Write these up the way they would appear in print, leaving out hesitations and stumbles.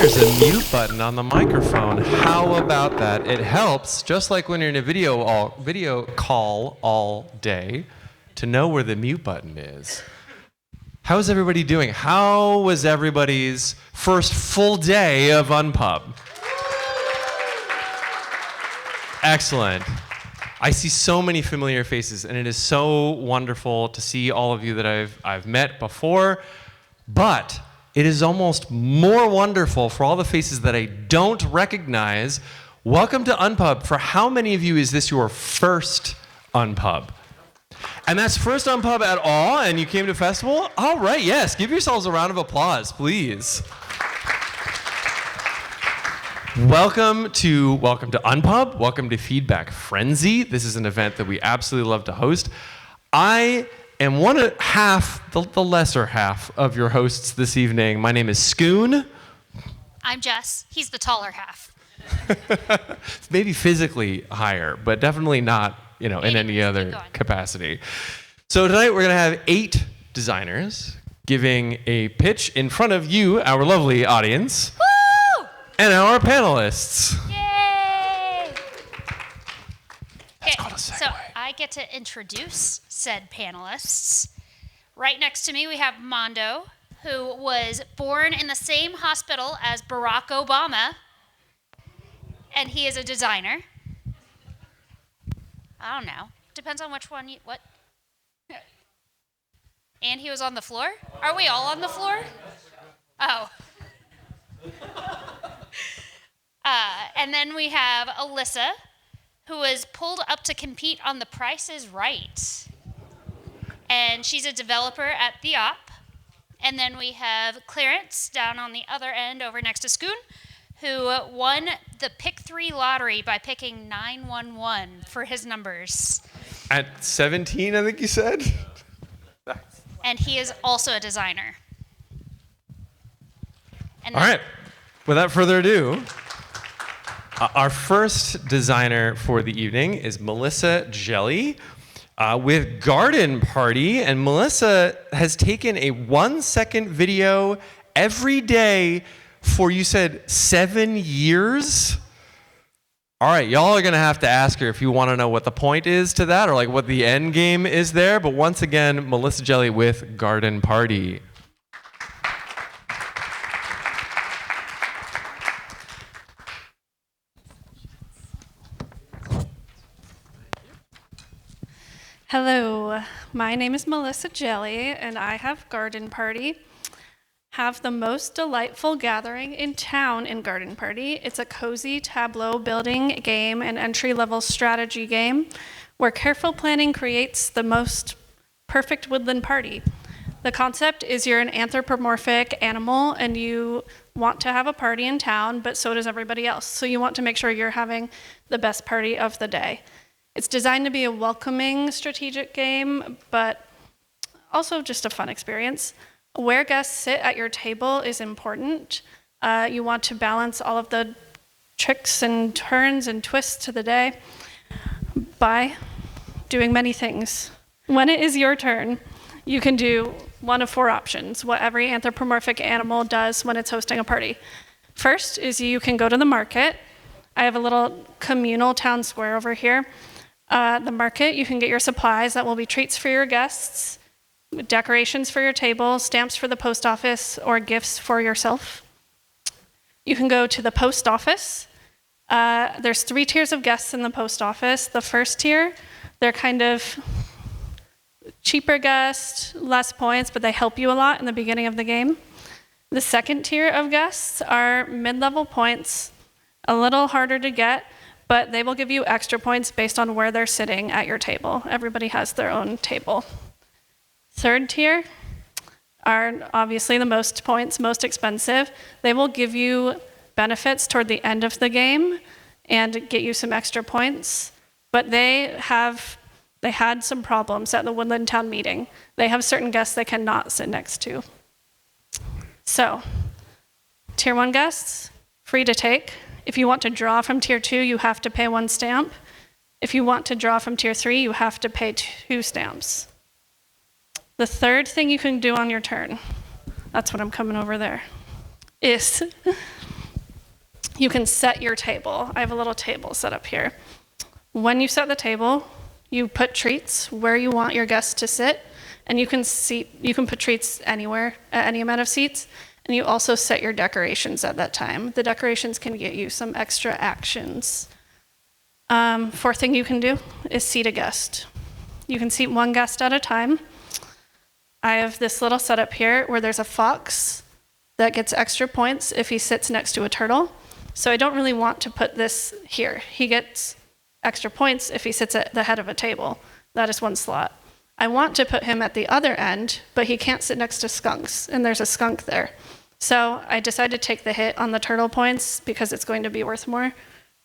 there's a mute button on the microphone. How about that? It helps, just like when you're in a video call all day, to know where the mute button is. How's everybody doing? How was everybody's first full day of Unpub? Excellent. I see so many familiar faces, and it is so wonderful to see all of you that I've met before. But it is almost more wonderful for all the faces that I don't recognize. Welcome to Unpub. For how many of you is this your first Unpub? And that's first Unpub at all, and you came to festival? All right, yes. Give yourselves a round of applause, please. Welcome to Unpub. Welcome to Feedback Frenzy. This is an event that we absolutely love to host. I am the lesser half of your hosts this evening. My name is Scoon. I'm Jess. He's the taller half. Maybe physically higher, but definitely not, in any other capacity. So tonight we're going to have 8 designers giving a pitch in front of you, our lovely audience. And our panelists. Yay! That's called a segue. So I get to introduce said panelists. Right next to me we have Mondo, who was born in the same hospital as Barack Obama, and he is a designer. I don't know. Depends on which one what? And he was on the floor? Are we all on the floor? Oh. And then we have Alyssa, who was pulled up to compete on The Price is Right. And she's a developer at The Op. And then we have Clarence down on the other end over next to Scoon, who won the Pick 3 lottery by picking 911 for his numbers. At 17, I think you said? And he is also a designer. All right. Without further ado, our first designer for the evening is Melissa Jelly with Garden Party. And Melissa has taken a 1-second video every day for, you said, 7 years? All right, y'all are going to have to ask her if you want to know what the point is to that or like what the end game is there. But once again, Melissa Jelly with Garden Party. Hello, my name is Melissa Jelly, and I have Garden Party. Have the most delightful gathering in town in Garden Party. It's a cozy tableau building game and entry-level strategy game where careful planning creates the most perfect woodland party. The concept is you're an anthropomorphic animal and you want to have a party in town, but so does everybody else. So you want to make sure you're having the best party of the day. It's designed to be a welcoming strategic game, but also just a fun experience. Where guests sit at your table is important. You want to balance all of the tricks and turns and twists to the day by doing many things. When it is your turn, you can do one of 4 options, what every anthropomorphic animal does when it's hosting a party. First is you can go to the market. I have a little communal town square over here. The market, you can get your supplies that will be treats for your guests, decorations for your table, stamps for the post office, or gifts for yourself. You can go to the post office. There's 3 tiers of guests in the post office. The first tier, they're kind of cheaper guests, less points, but they help you a lot in the beginning of the game. The second tier of guests are mid-level points, a little harder to get, but they will give you extra points based on where they're sitting at your table. Everybody has their own table. Third tier are obviously the most points, most expensive. They will give you benefits toward the end of the game and get you some extra points, but they had some problems at the Woodland Town meeting. They have certain guests they cannot sit next to. So, tier 1 guests, free to take. If you want to draw from tier 2, you have to pay 1 stamp. If you want to draw from tier 3, you have to pay 2 stamps. The third thing you can do on your turn, that's what I'm coming over there, is you can set your table. I have a little table set up here. When you set the table, you put treats where you want your guests to sit, and you can put treats anywhere at any amount of seats, and you also set your decorations at that time. The decorations can get you some extra actions. Fourth thing you can do is seat a guest. You can seat one guest at a time. I have this little setup here where there's a fox that gets extra points if he sits next to a turtle. So I don't really want to put this here. He gets extra points if he sits at the head of a table. That is one slot. I want to put him at the other end, but he can't sit next to skunks, and there's a skunk there. So I decided to take the hit on the turtle points because it's going to be worth more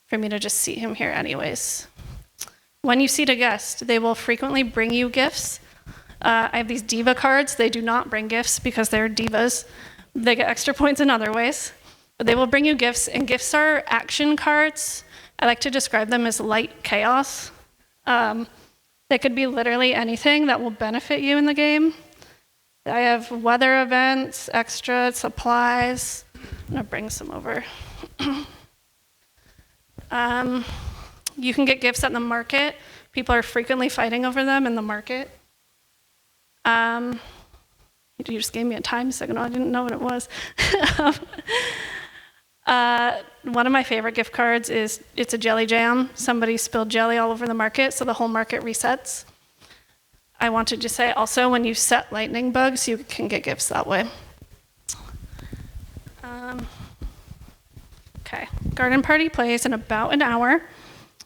for me to just seat him here anyways. When you seat a guest, they will frequently bring you gifts. I have these diva cards. They do not bring gifts because they're divas. They get extra points in other ways. But they will bring you gifts, and gifts are action cards. I like to describe them as light chaos. They could be literally anything that will benefit you in the game. I have weather events, extra supplies. I'm gonna bring some over. You can get gifts at the market. People are frequently fighting over them in the market. You just gave me a time signal. I didn't know what it was. One of my favorite gift cards is it's a jelly jam. Somebody spilled jelly all over the market, so the whole market resets. I wanted to say also when you set lightning bugs, you can get gifts that way. Okay, Garden Party plays in about an hour.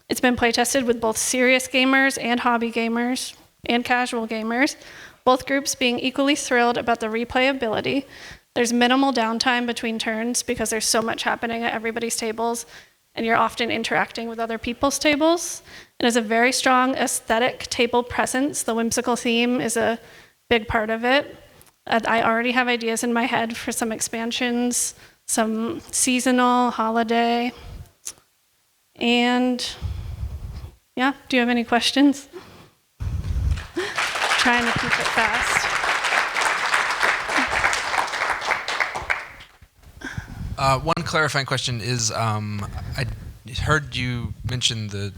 It's been play tested with both serious gamers and hobby gamers and casual gamers, both groups being equally thrilled about the replayability. There's minimal downtime between turns because there's so much happening at everybody's tables, and you're often interacting with other people's tables. It has a very strong aesthetic table presence. The whimsical theme is a big part of it. I already have ideas in my head for some expansions, some seasonal, holiday, and yeah, do you have any questions? Trying to keep it fast. One clarifying question is, I heard you mention the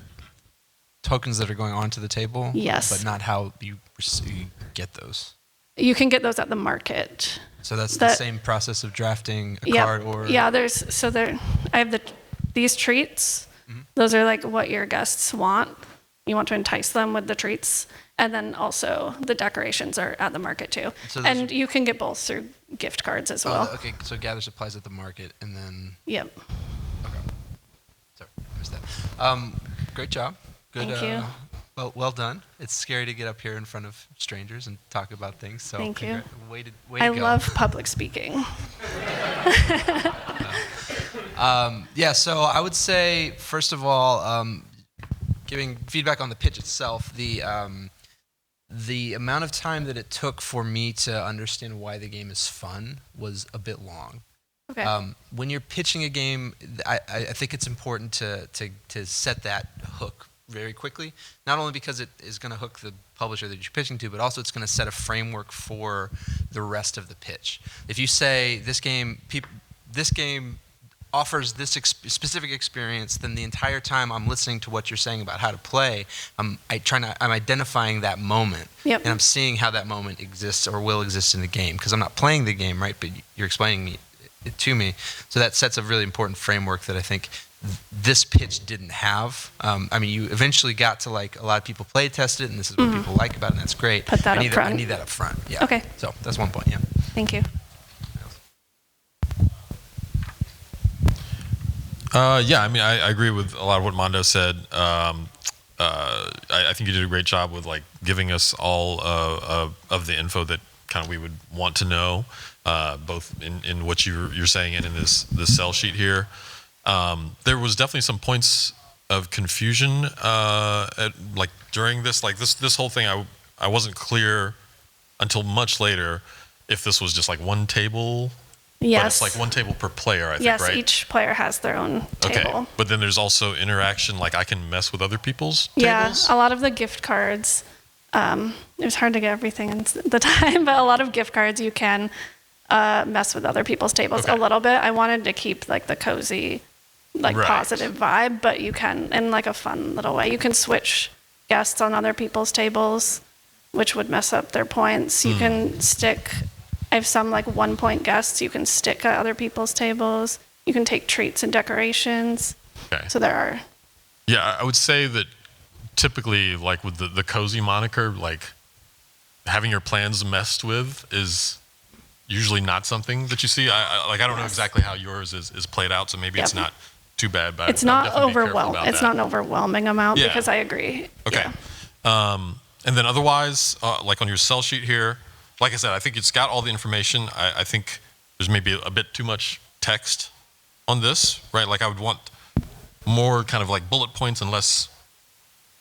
tokens that are going onto the table. Yes. But not how you get those. You can get those at the market. So that's the same process of drafting a card, or yeah. I have these treats. Mm-hmm. Those are like what your guests want. You want to entice them with the treats, and then also the decorations are at the market too. So and you can get both through gift cards as well. Okay, so gather supplies at the market, and then. Yep. Okay. Sorry, I missed that. Great job. Good. Thank you. Well done. It's scary to get up here in front of strangers and talk about things. So thank you. Way to go. I love public speaking. Yeah. So I would say, first of all, giving feedback on the pitch itself, the amount of time that it took for me to understand why the game is fun was a bit long. Okay. When you're pitching a game, I think it's important to set that hook very quickly, not only because it is going to hook the publisher that you're pitching to, but also it's going to set a framework for the rest of the pitch. If you say this game offers this specific experience, then the entire time I'm listening to what you're saying about how to play, I'm identifying that moment, yep. And I'm seeing how that moment exists or will exist in the game, because I'm not playing the game, right? But you're explaining it to me, so that sets a really important framework that I think this pitch didn't have. I mean, you eventually got to, like, a lot of people play test it, and this is what people like about it, and that's great. Put that up front. I need that up front. Yeah. Okay. So that's one point. Yeah. Thank you. Yeah, I mean, I agree with a lot of what Mondo said. I think you did a great job with, like, giving us all of the info that kind of we would want to know, both in what you're saying and in this sell sheet here. There was definitely some points of confusion during this whole thing. I wasn't clear until much later if this was just like one table. Yes. But it's like one table per player, I think, yes, right? Yes, each player has their own table. Okay, but then there's also interaction, like I can mess with other people's tables? Yeah, a lot of the gift cards, it was hard to get everything in the time, but a lot of gift cards you can mess with other people's tables a little bit. I wanted to keep like the cozy like Right. positive vibe, but you can, in like a fun little way, you can switch guests on other people's tables, which would mess up their points. You can stick, I have some like 1 point guests you can stick at other people's tables. You can take treats and decorations. Okay. So there are, Yeah, I would say that typically, like with the cozy moniker, like having your plans messed with is usually not something that you see. I don't know exactly how yours is played out, so maybe it's Yep. not too bad. But it's I'd not definitely be careful overwhelming. about It's that. not an overwhelming amount Yeah. because I agree. Okay. Yeah. And then otherwise, like on your sell sheet here, like I said, I think it's got all the information. I think there's maybe a bit too much text on this, right? Like I would want more kind of like bullet points and less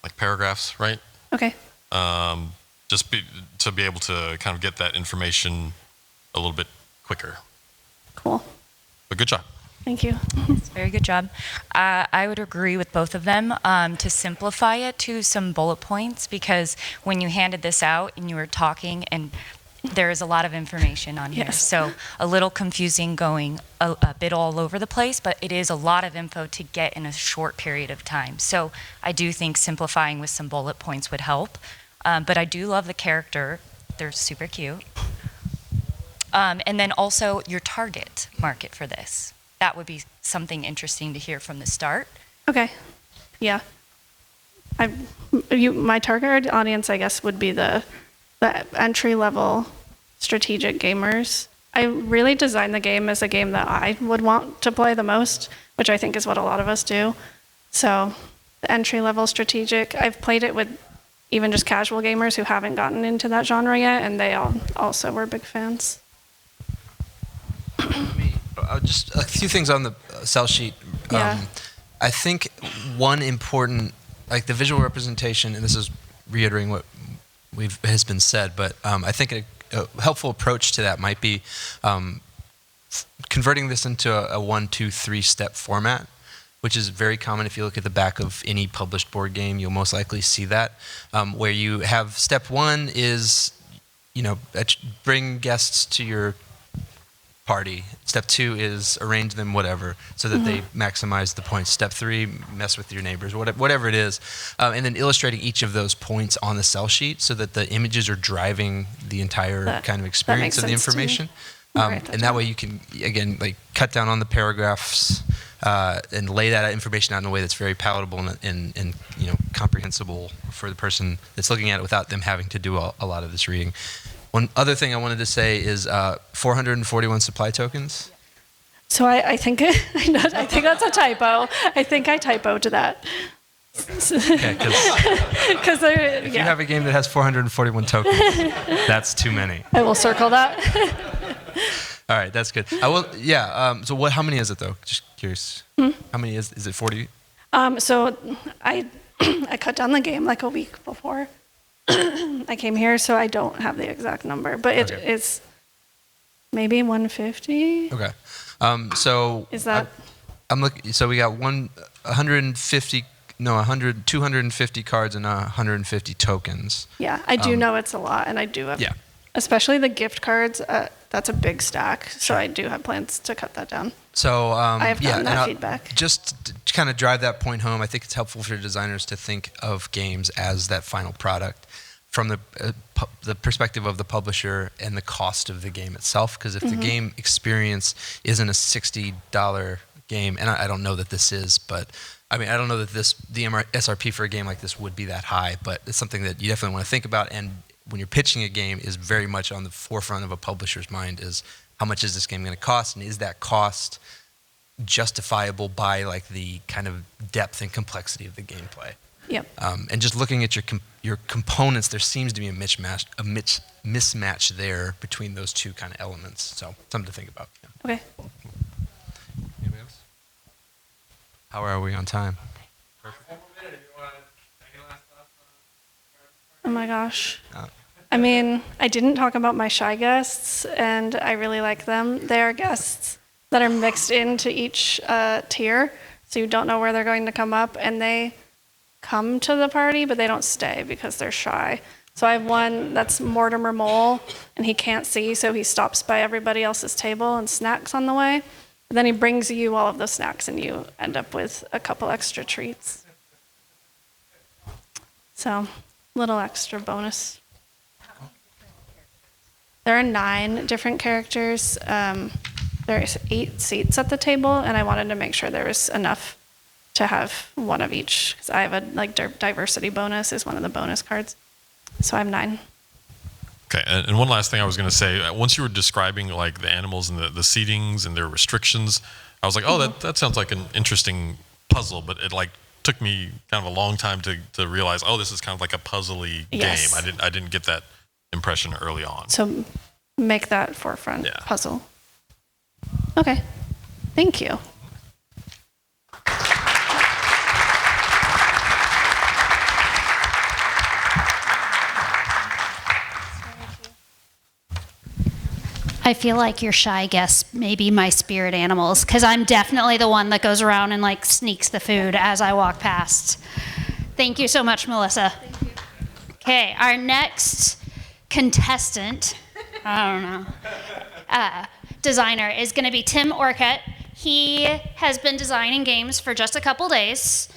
like paragraphs, right? Okay. To be able to kind of get that information a little bit quicker. Cool. But good job. Thank you. Very good job. I would agree with both of them to simplify it to some bullet points, because when you handed this out and you were talking, and there is a lot of information on here. Yes. So a little confusing, going a bit all over the place, but it is a lot of info to get in a short period of time. So I do think simplifying with some bullet points would help. But I do love the character. They're super cute. And then also your target market for this. That would be something interesting to hear from the start. Okay. Yeah. My target audience, I guess, would be the entry level strategic gamers. I really designed the game as a game that I would want to play the most, which I think is what a lot of us do. So the entry level strategic, I've played it with even just casual gamers who haven't gotten into that genre yet, and they all also were big fans. Just a few things on the sell sheet. Yeah. I think one important, like the visual representation, and this is reiterating what has been said, but I think a helpful approach to that might be converting this into a 1, 2, 3 step format, which is very common. If you look at the back of any published board game, you'll most likely see that, where you have step 1 is, bring guests to your party. Step 2 is arrange them whatever so that they maximize the points. Step 3, mess with your neighbors, whatever it is. And then illustrating each of those points on the sell sheet so that the images are driving the entire kind of experience of the information. And that way you can, again, like cut down on the paragraphs and lay that information out in a way that's very palatable and comprehensible for the person that's looking at it without them having to do a lot of this reading. One other thing I wanted to say is 441 supply tokens. So I think I think that's a typo. I think I typoed that. Okay, Because if you have a game that has 441 tokens, that's too many. I will circle that. All right, that's good. I will. Yeah. So how many is it though? Just curious. How many is it? 40? So I cut down the game like a week before I came here, so I don't have the exact number, but it is maybe 150. Okay. So Is that? I'm looking. So we got 250 cards and 150 tokens. Yeah, I do know it's a lot, and I do have. Yeah. Especially the gift cards. That's a big stack, so I do have plans to cut that down. So I have gotten that and feedback. Just to kind of drive that point home, I think it's helpful for designers to think of games as that final product from the perspective of the publisher and the cost of the game itself. Because if the game experience isn't a $60 game, and I don't know that this is, but I mean I don't know that the SRP for a game like this would be that high, but it's something that you definitely want to think about. And when you're pitching a game, is very much on the forefront of a publisher's mind is how much is this game going to cost, and is that cost justifiable by like the kind of depth and complexity of the gameplay. Yep. And just looking at your components, there seems to be a mismatch there between those two kind of elements. So something to think about. Yeah. Okay. Anybody else? How are we on time? Oh my gosh. I mean, I didn't talk about my shy guests, and I really like them. They are guests that are mixed into each tier, so you don't know where they're going to come up, and they come to the party, but they don't stay because they're shy. So I have one that's Mortimer Mole, and he can't see, so he stops by everybody else's table and snacks on the way. Then he brings you all of the snacks and you end up with a couple extra treats. So, little extra bonus. There are 9 different characters. There's 8 seats at the table, and I wanted to make sure there was enough to have one of each, because I have a diversity bonus is one of the bonus cards. So I have 9. Okay, and one last thing I was going to say, once you were describing like the animals and the seatings and their restrictions, I was like, oh, that sounds like an interesting puzzle, but it like took me kind of a long time to realize, oh, this is kind of like a puzzly Yes. game. I didn't get that impression early on. So make that forefront Yeah. puzzle. Okay, thank you. I feel like your shy guests may be my spirit animals, because I'm definitely the one that goes around and like sneaks the food as I walk past. Thank you so much, Melissa. Thank you. Okay, our next contestant, I don't know, designer is going to be Tim Orcutt. He has been designing games for just a couple days.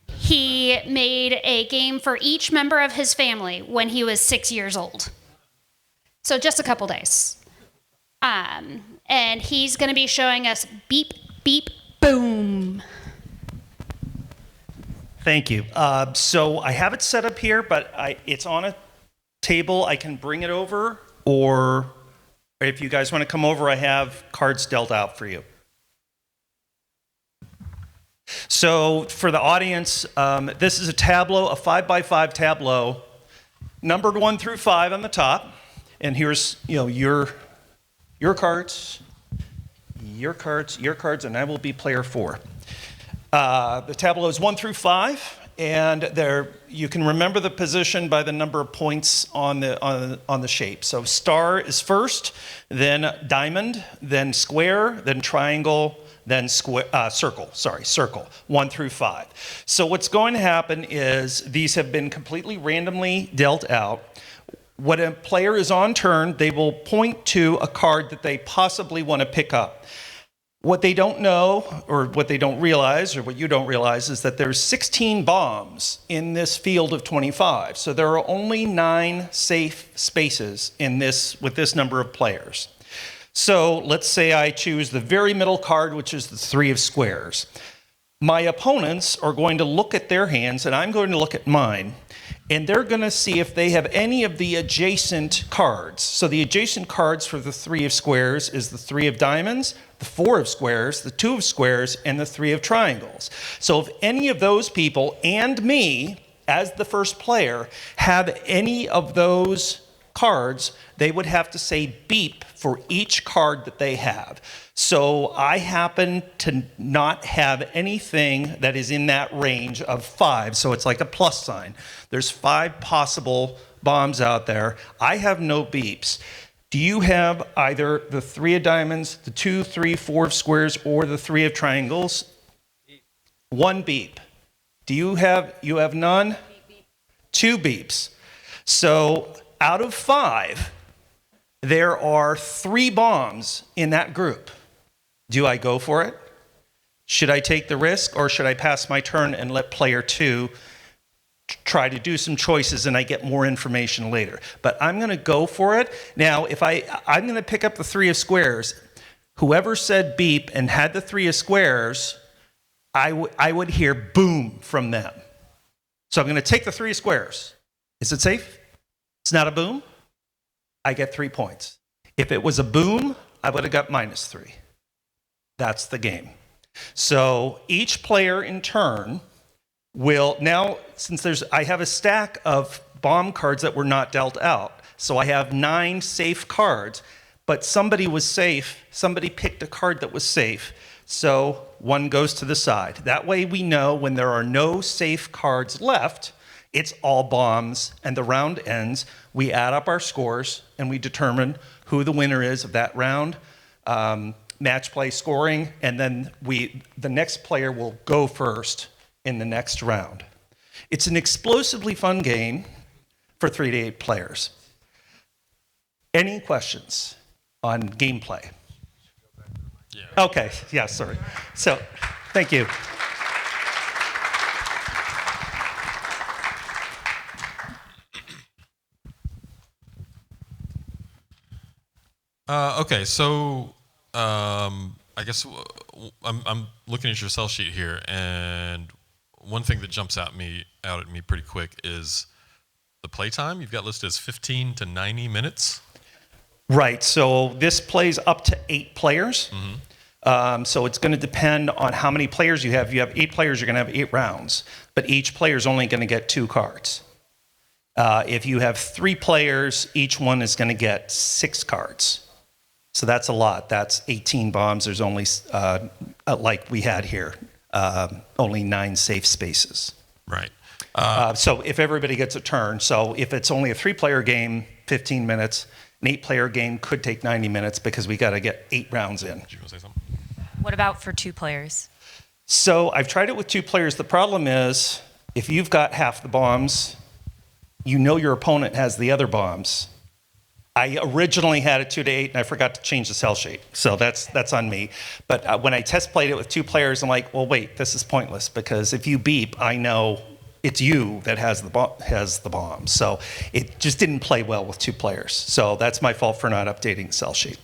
He made a game for each member of his family when he was 6 years old. So just a couple days. And he's going to be showing us Beep, Beep, Boom. Thank you. So I have it set up here, but it's on a table. I can bring it over, or if you guys want to come over, I have cards dealt out for you. So for the audience, this is a tableau, a 5x5 tableau, numbered 1 through 5 on the top. And here's, your cards, your cards, and I will be player 4. The tableau is 1 through 5, and there you can remember the position by the number of points on the shape. So star is first, then diamond, then square, then triangle, then circle, 1 through 5. So what's going to happen is these have been completely randomly dealt out. When a player is on turn, they will point to a card that they possibly want to pick up. What they don't know, or what they don't realize, or what you don't realize, is that there's 16 bombs in this field of 25. So there are only 9 safe spaces in this with this number of players. So let's say I choose the very middle card, which is the 3 of squares. My opponents are going to look at their hands, and I'm going to look at mine. And they're going to see if they have any of the adjacent cards. So the adjacent cards for the 3 of squares is the 3 of diamonds, the 4 of squares, the 2 of squares, and the 3 of triangles. So if any of those people and me, as the first player, have any of those cards, they would have to say beep for each card that they have. So I happen to not have anything that is in that range of 5, so it's like a plus sign. There's 5 possible bombs out there. I have no beeps. Do you have either the 3 of diamonds, the 2, 3, 4 of squares, or the 3 of triangles? 1 beep. Do you have none? 2 beeps. So out of 5, there are 3 bombs in that group. Do I go for it? Should I take the risk, or should I pass my turn and let player 2 try to do some choices and I get more information later? But I'm going to go for it. Now, if I'm going to pick up the 3 of squares. Whoever said beep and had the 3 of squares, I would hear boom from them. So I'm going to take the 3 of squares. Is it safe? It's not a boom. I get 3 points. If it was a boom, I would have got -3. That's the game. So each player in turn will, now since I have a stack of bomb cards that were not dealt out, so I have 9 safe cards, but somebody was safe, somebody picked a card that was safe, so 1 goes to the side. That way we know when there are no safe cards left, it's all bombs, and the round ends. We add up our scores, and we determine who the winner is of that round. Match play scoring, and then the next player will go first in the next round. It's an explosively fun game for 3 to 8 players. Any questions on gameplay? Yeah. Okay, yeah, sorry. So, thank you. Okay, so I guess I'm looking at your sell sheet here, and one thing that jumps out at me pretty quick is the playtime. You've got listed as 15 to 90 minutes. Right, so this plays up to 8 players. So it's going to depend on how many players you have. If you have 8 players, you're going to have 8 rounds, but each player is only going to get 2 cards. If you have 3 players, each one is going to get 6 cards. So that's a lot. That's 18 bombs. There's only, like we had here, only 9 safe spaces. Right. So if everybody gets a turn, so if it's only a 3-player game, 15 minutes, an 8-player game could take 90 minutes because we got to get 8 rounds in. Did you want to say something? What about for 2 players? So I've tried it with 2 players. The problem is if you've got half the bombs, you know your opponent has the other bombs. I originally had it 2 to 8, and I forgot to change the cell sheet. So that's on me. But when I test played it with 2 players, I'm like, well, wait, this is pointless because if you beep, I know it's you that has the bomb. So it just didn't play well with 2 players. So that's my fault for not updating the cell sheet.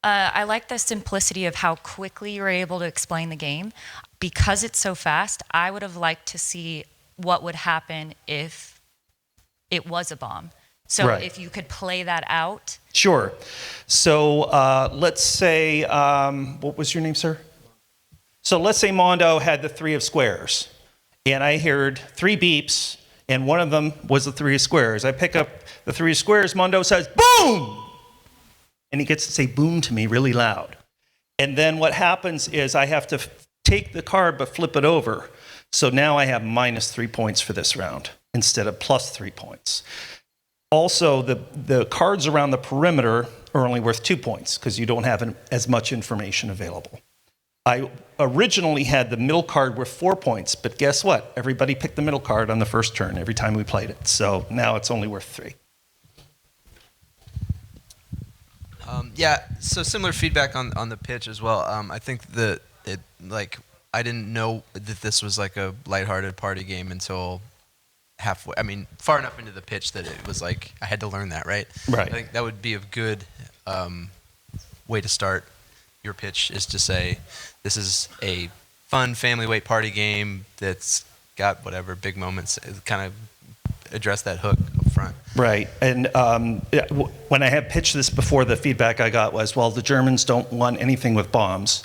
I like the simplicity of how quickly you were able to explain the game. Because it's so fast, I would have liked to see what would happen if it was a bomb. So Right. if you could play that out. Sure. So let's say, what was your name, sir? So let's say Mondo had the 3 of squares, and I heard 3 beeps, and one of them was the 3 of squares. I pick up the 3 of squares, Mondo says, boom! And he gets to say boom to me really loud. And then what happens is I have to take the card but flip it over. So now I have -3 points for this round instead of +3 points. Also, the cards around the perimeter are only worth 2 points because you don't have as much information available. I originally had the middle card worth 4 points, but guess what? Everybody picked the middle card on the first turn every time we played it. So now it's only worth 3. Yeah, so similar feedback on the pitch as well. I think I didn't know that this was like a lighthearted party game until halfway. I mean, far enough into the pitch that it was like I had to learn that, right? Right. I think that would be a good way to start your pitch, is to say this is a fun family weight party game that's got whatever big moments. Kind of address that hook up front. Right. And when I had pitched this before, the feedback I got was, well, the Germans don't want anything with bombs.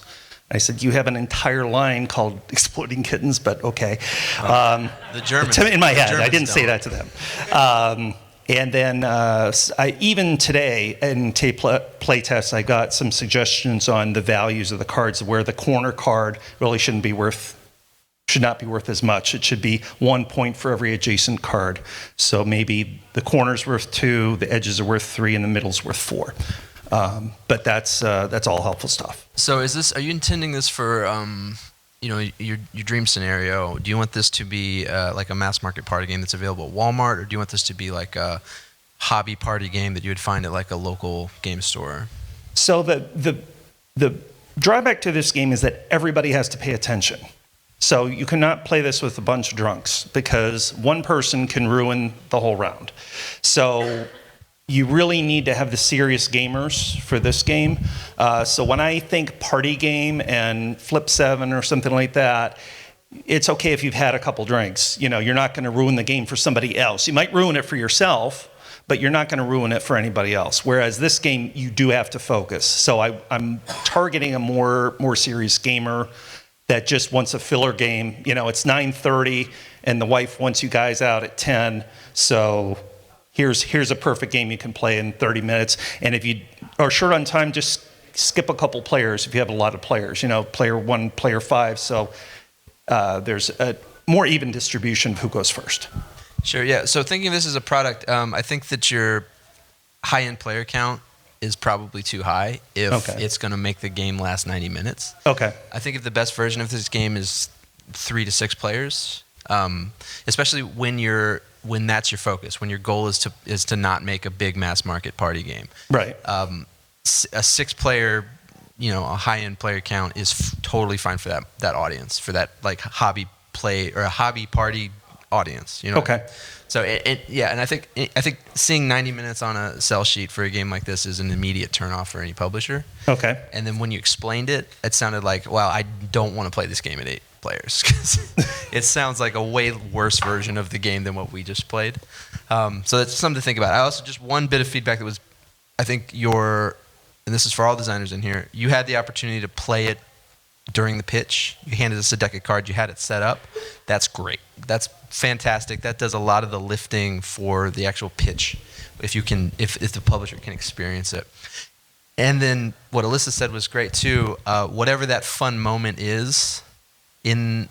I said, you have an entire line called Exploding Kittens, but okay. The Germans. In my head, I Germans didn't say don't. that to them. And then even today in play tests, I got some suggestions on the values of the cards, where the corner card really should not be worth as much. It should be 1 point for every adjacent card. So maybe the corner's worth 2, the edges are worth 3, and the middle's worth 4. But that's all helpful stuff. So are you intending this for your dream scenario? Do you want this to be like a mass market party game that's available at Walmart, or do you want this to be like a hobby party game that you would find at like a local game store? So the drawback to this game is that everybody has to pay attention. So you cannot play this with a bunch of drunks because one person can ruin the whole round. So you really need to have the serious gamers for this game. So when I think party game and Flip 7 or something like that, it's okay if you've had a couple drinks. You know, you're not going to ruin the game for somebody else. You might ruin it for yourself, but you're not going to ruin it for anybody else. Whereas this game, you do have to focus. So I'm targeting a more serious gamer that just wants a filler game. You know, it's 9:30 and the wife wants you guys out at 10. So here's a perfect game you can play in 30 minutes. And if you are short on time, just skip a couple players if you have a lot of players. You know, player 1, player 5. So there's a more even distribution of who goes first. Sure, yeah. So thinking of this as a product, I think that your high-end player count is probably too high if it's going to make the game last 90 minutes. Okay. I think if the best version of this game is 3 to 6 players, especially when that's your focus, when your goal is to not make a big mass market party game. Right. A 6-player a high-end player count is totally fine for that audience, for that like hobby play or a hobby party audience. Okay. So and I think seeing 90 minutes on a sell sheet for a game like this is an immediate turnoff for any publisher. Okay. And then when you explained it, it sounded like, wow, I don't want to play this game at 8 players, because it sounds like a way worse version of the game than what we just played. So that's something to think about. I also, just one bit of feedback that was, I think and this is for all designers in here, you had the opportunity to play it during the pitch. You handed us a deck of cards, you had it set up. That's great. That's fantastic. That does a lot of the lifting for the actual pitch, if the publisher can experience it. And then what Alyssa said was great too. Whatever that fun moment is in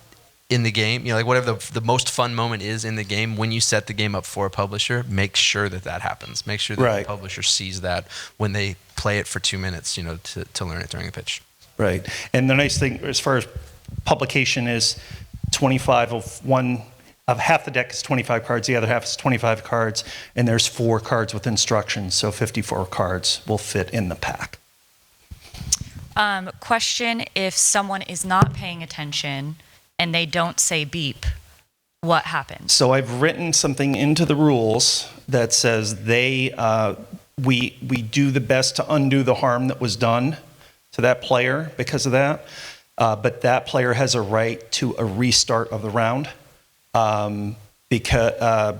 the game, like whatever the most fun moment is in the game, when you set the game up for a publisher, make sure that happens. Make sure that the publisher sees that when they play it for 2 minutes, to learn it during the pitch. Right. And the nice thing as far as publication is 25 of half the deck is 25 cards, the other half is 25 cards, and there's 4 cards with instructions, so 54 cards will fit in the pack. Question, if someone is not paying attention and they don't say beep, what happens? So I've written something into the rules that says we do the best to undo the harm that was done to that player because of that, but that player has a right to a restart of the round, because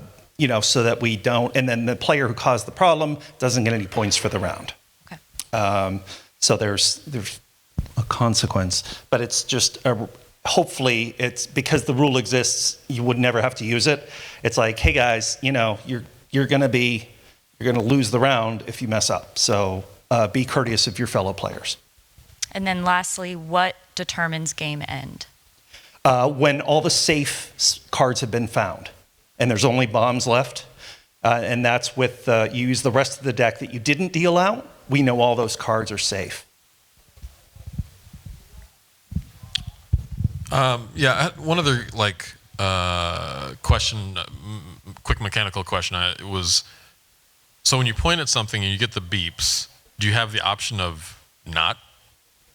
so that we don't, and then the player who caused the problem doesn't get any points for the round. Okay. So there's a consequence, but it's just hopefully it's because the rule exists, you would never have to use it. It's like, hey guys, you're gonna lose the round if you mess up. So be courteous of your fellow players. And then lastly, what determines game end? When all the safe cards have been found and there's only bombs left, and that's with you use the rest of the deck that you didn't deal out, we know all those cards are safe. One other question, quick mechanical question. Was so when you point at something and you get the beeps, do you have the option of not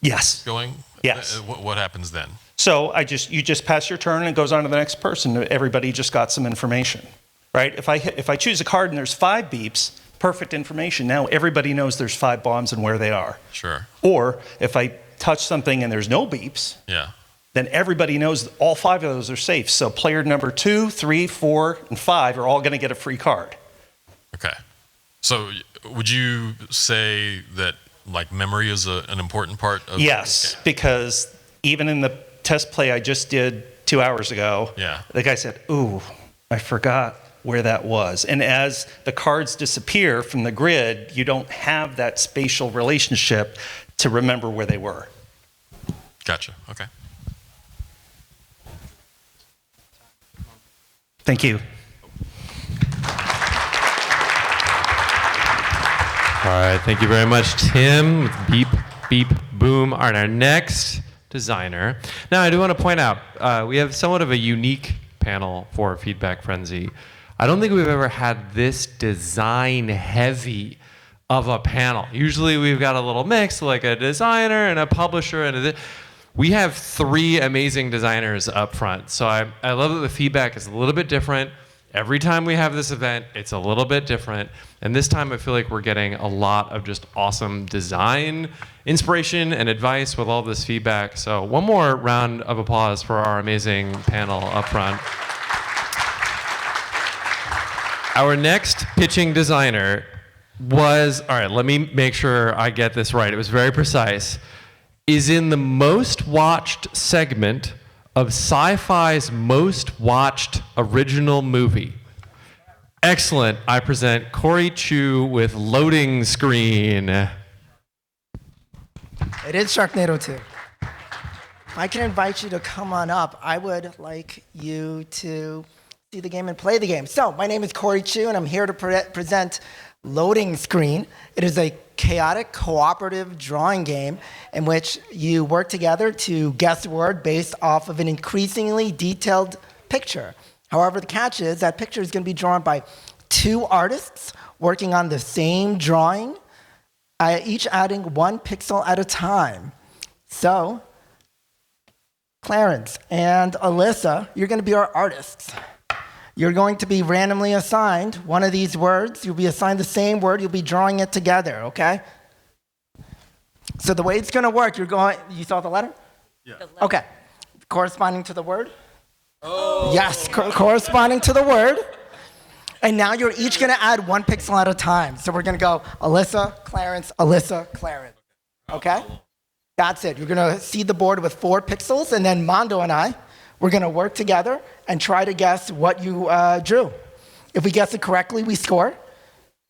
Yes. going? Yes. What happens then? So you just pass your turn and it goes on to the next person. Everybody just got some information, right? If I choose a card and there's 5 beeps, perfect information. Now everybody knows there's 5 bombs and where they are. Sure. Or if I touch something and there's no beeps, then everybody knows all 5 of those are safe. So player number 2, 3, 4, and 5 are all going to get a free card. Okay. So would you say that memory is an important part of Yes, because even in the test play I just did 2 hours ago, the guy said, ooh, I forgot where that was. And as the cards disappear from the grid, you don't have that spatial relationship to remember where they were. Gotcha. Okay. Thank you. All right, thank you very much, Tim. With beep, beep, boom. All right, our next designer. Now, I do want to point out, we have somewhat of a unique panel for Feedback Frenzy. I don't think we've ever had this design heavy of a panel. Usually we've got a little mix, like a designer and a publisher. We have 3 amazing designers up front. So I love that the feedback is a little bit different. Every time we have this event, it's a little bit different. And this time I feel like we're getting a lot of just awesome design, inspiration, and advice with all this feedback. So one more round of applause for our amazing panel up front. Our next pitching designer was, all right, let me make sure I get this right. It was very precise. Is in the most watched segment of Sci-Fi's most watched original movie. Excellent. I present Corey Chu with Loading Screen. It is Sharknado 2. If I can invite you to come on up, I would like you to see the game and play the game. So, my name is Corey Chu, and I'm here to present Loading Screen. It is a chaotic cooperative drawing game in which you work together to guess a word based off of an increasingly detailed picture. However, the catch is that picture is going to be drawn by 2 artists working on the same drawing each adding 1 pixel at a time. So, Clarence and Alyssa, you're going to be our artists. You're going to be randomly assigned one of these words. You'll be assigned the same word. You'll be drawing it together, okay? So the way it's going to work, you saw the letter? Yeah. Okay. Corresponding to the word? Oh. Yes, corresponding to the word. And now you're each going to add 1 pixel at a time. So we're going to go Alyssa, Clarence, okay? That's it. You're going to see the board with 4 pixels, and then Mondo and I, we're going to work together and try to guess what you drew. If we guess it correctly, we score.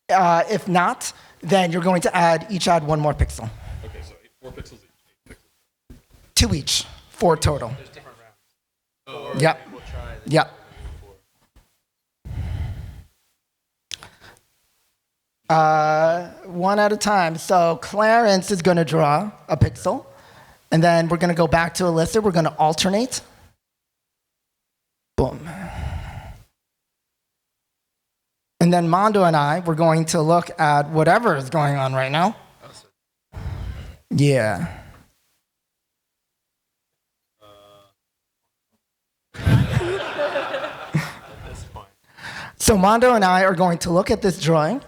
If not, then you're going to each add 1 more pixel. Okay, so 4 pixels each. 8 pixels. 2 each, 4 total. There's different rounds. Oh, Yep. We'll try this. Yep. 1 at a time. So Clarence is going to draw a pixel, and then we're going to go back to Alyssa. We're going to alternate. Boom. And then Mondo and I, we're going to look at whatever is going on right now. Yeah. So Mondo and I are going to look at this drawing.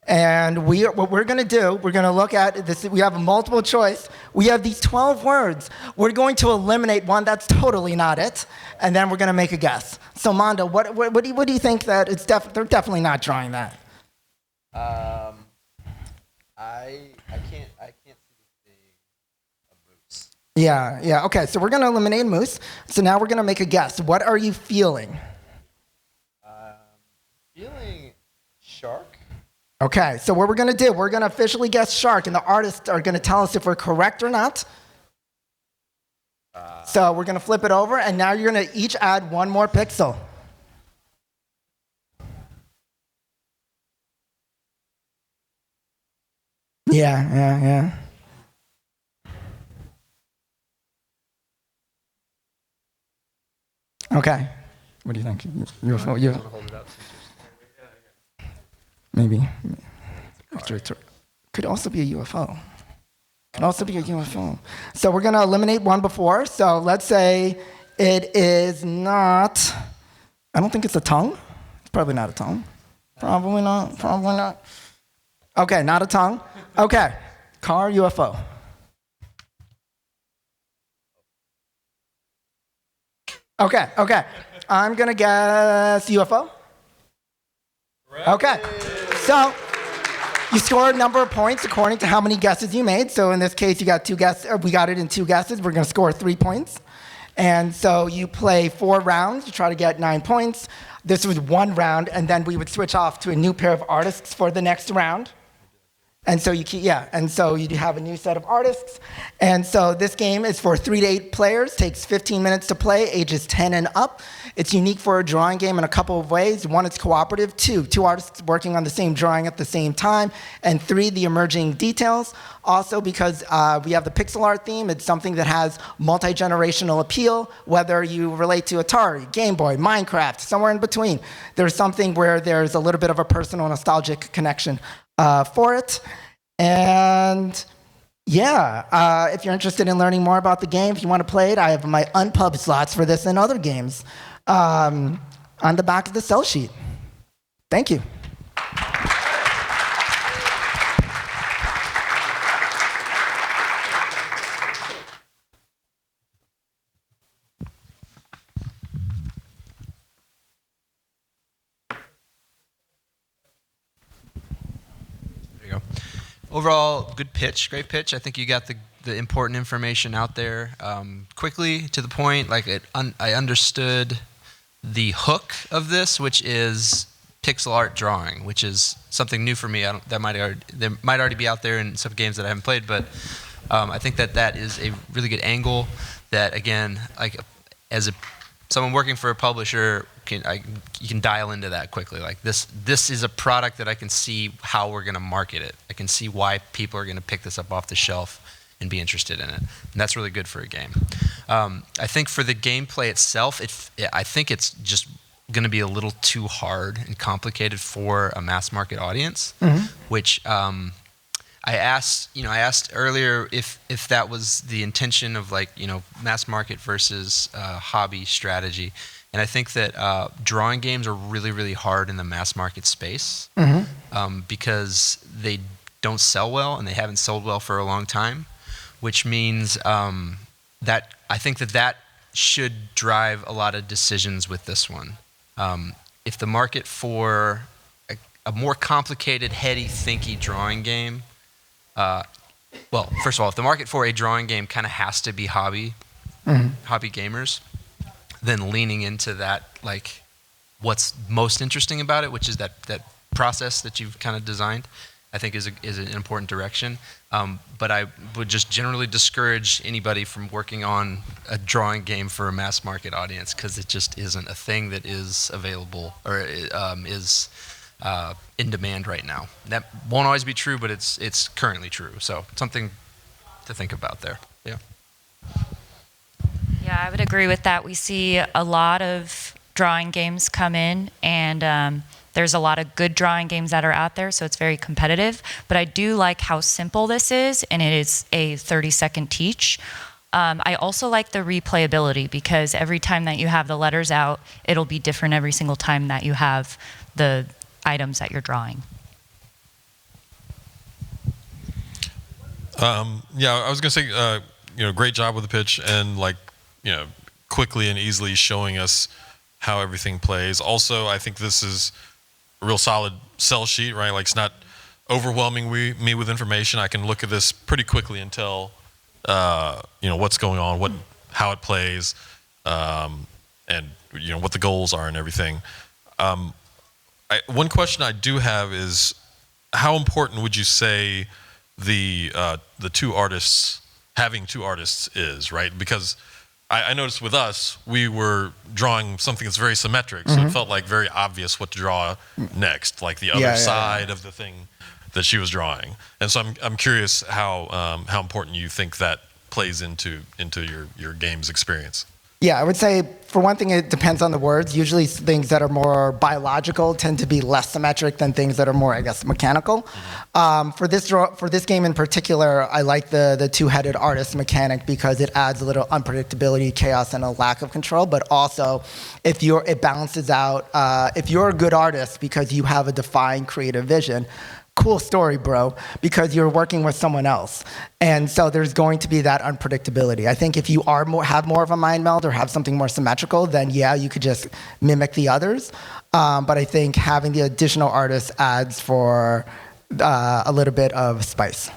And what we're going to do, we're going to look at this. We have a multiple choice. We have these 12 words. We're going to eliminate one that's totally not it, and then we're going to make a guess. So Mondo, what do you think that it's they're definitely not drawing that? I can't see this being a moose. Yeah. Okay, so we're going to eliminate moose. So now we're going to make a guess. What are you feeling? Feeling shark. Okay, so what we're going to do, we're going to officially guess shark, and the artists are going to tell us if we're correct or not. So we're going to flip it over, and now you're going to each add 1 more pixel. Yeah. Okay. What do you think? Maybe. Could also be a UFO. So we're going to eliminate one before. So let's say it is not, I don't think it's a tongue. It's probably not a tongue. Probably not. Okay, not a tongue. Okay, car, UFO. Okay. I'm going to guess UFO. Okay. So you scored a number of points according to how many guesses you made. So in this case, you got 2 guesses. We got it in 2 guesses. We're going to score 3 points. And so you play 4 rounds. You try to get 9 points. This was 1 round, and then we would switch off to a new pair of artists for the next round. And so you have a new set of artists. And so this game is for 3 to 8 players, takes 15 minutes to play, ages 10 and up. It's unique for a drawing game in a couple of ways. 1, it's cooperative. 2 artists working on the same drawing at the same time. And 3, the emerging details. Also, because we have the pixel art theme, it's something that has multi-generational appeal, whether you relate to Atari, Game Boy, Minecraft, somewhere in between. There's something where there's a little bit of a personal nostalgic connection for it. And if you're interested in learning more about the game, if you want to play it, I have my Unpub slots for this and other games on the back of the sell sheet. Thank you. Overall, good pitch, great pitch. I think you got the important information out there quickly, to the point. I understood the hook of this, which is pixel art drawing, which is something new for me. That might already be out there in some games that I haven't played, but I think that is a really good angle. That, again, someone working for a publisher, you can dial into that quickly. This is a product that I can see how we're going to market it. I can see why people are going to pick this up off the shelf and be interested in it. And that's really good for a game. I think for the gameplay itself, I think it's just going to be a little too hard and complicated for a mass market audience, which I asked earlier if that was the intention of like, mass market versus hobby strategy. And I think that drawing games are really, really hard in the mass market space because they don't sell well and they haven't sold well for a long time, which means that I think that should drive a lot of decisions with this one. If the market for a more complicated, heady, thinky drawing game, well, first of all, if the market for a drawing game kind of has to be hobby gamers, then leaning into that, like what's most interesting about it, which is that process that you've kind of designed, I think is an important direction. But I would just generally discourage anybody from working on a drawing game for a mass market audience because it just isn't a thing that is available or is in demand right now. That won't always be true, but it's currently true. So something to think about there. Yeah. Yeah, I would agree with that. We see a lot of drawing games come in, and there's a lot of good drawing games that are out there, so it's very competitive. But I do like how simple this is, and it is a 30-second teach. I also like the replayability because every time that you have the letters out, it'll be different every single time that you have the items that you're drawing. Yeah, I was gonna say, great job with the pitch and quickly and easily showing us how everything plays. Also, I think this is a real solid sell sheet, right? Like it's not overwhelming me with information. I can look at this pretty quickly and tell, what's going on, how it plays, and what the goals are and everything. One question I do have is, how important would you say the having two artists is, right? Because I noticed with us, we were drawing something that's very symmetric, so it felt like very obvious what to draw next, like the other side of the thing that she was drawing. And so I'm curious how important you think that plays into your game's experience. Yeah, I would say, for one thing, it depends on the words. Usually things that are more biological tend to be less symmetric than things that are more, I guess, mechanical. For this game in particular, I like the two-headed artist mechanic because it adds a little unpredictability, chaos, and a lack of control. But also, it balances out. If you're a good artist because you have a defined creative vision, cool story, bro, because you're working with someone else. And so there's going to be that unpredictability. I think if you have more of a mind meld or have something more symmetrical, then yeah, you could just mimic the others. But I think having the additional artists adds for a little bit of spice.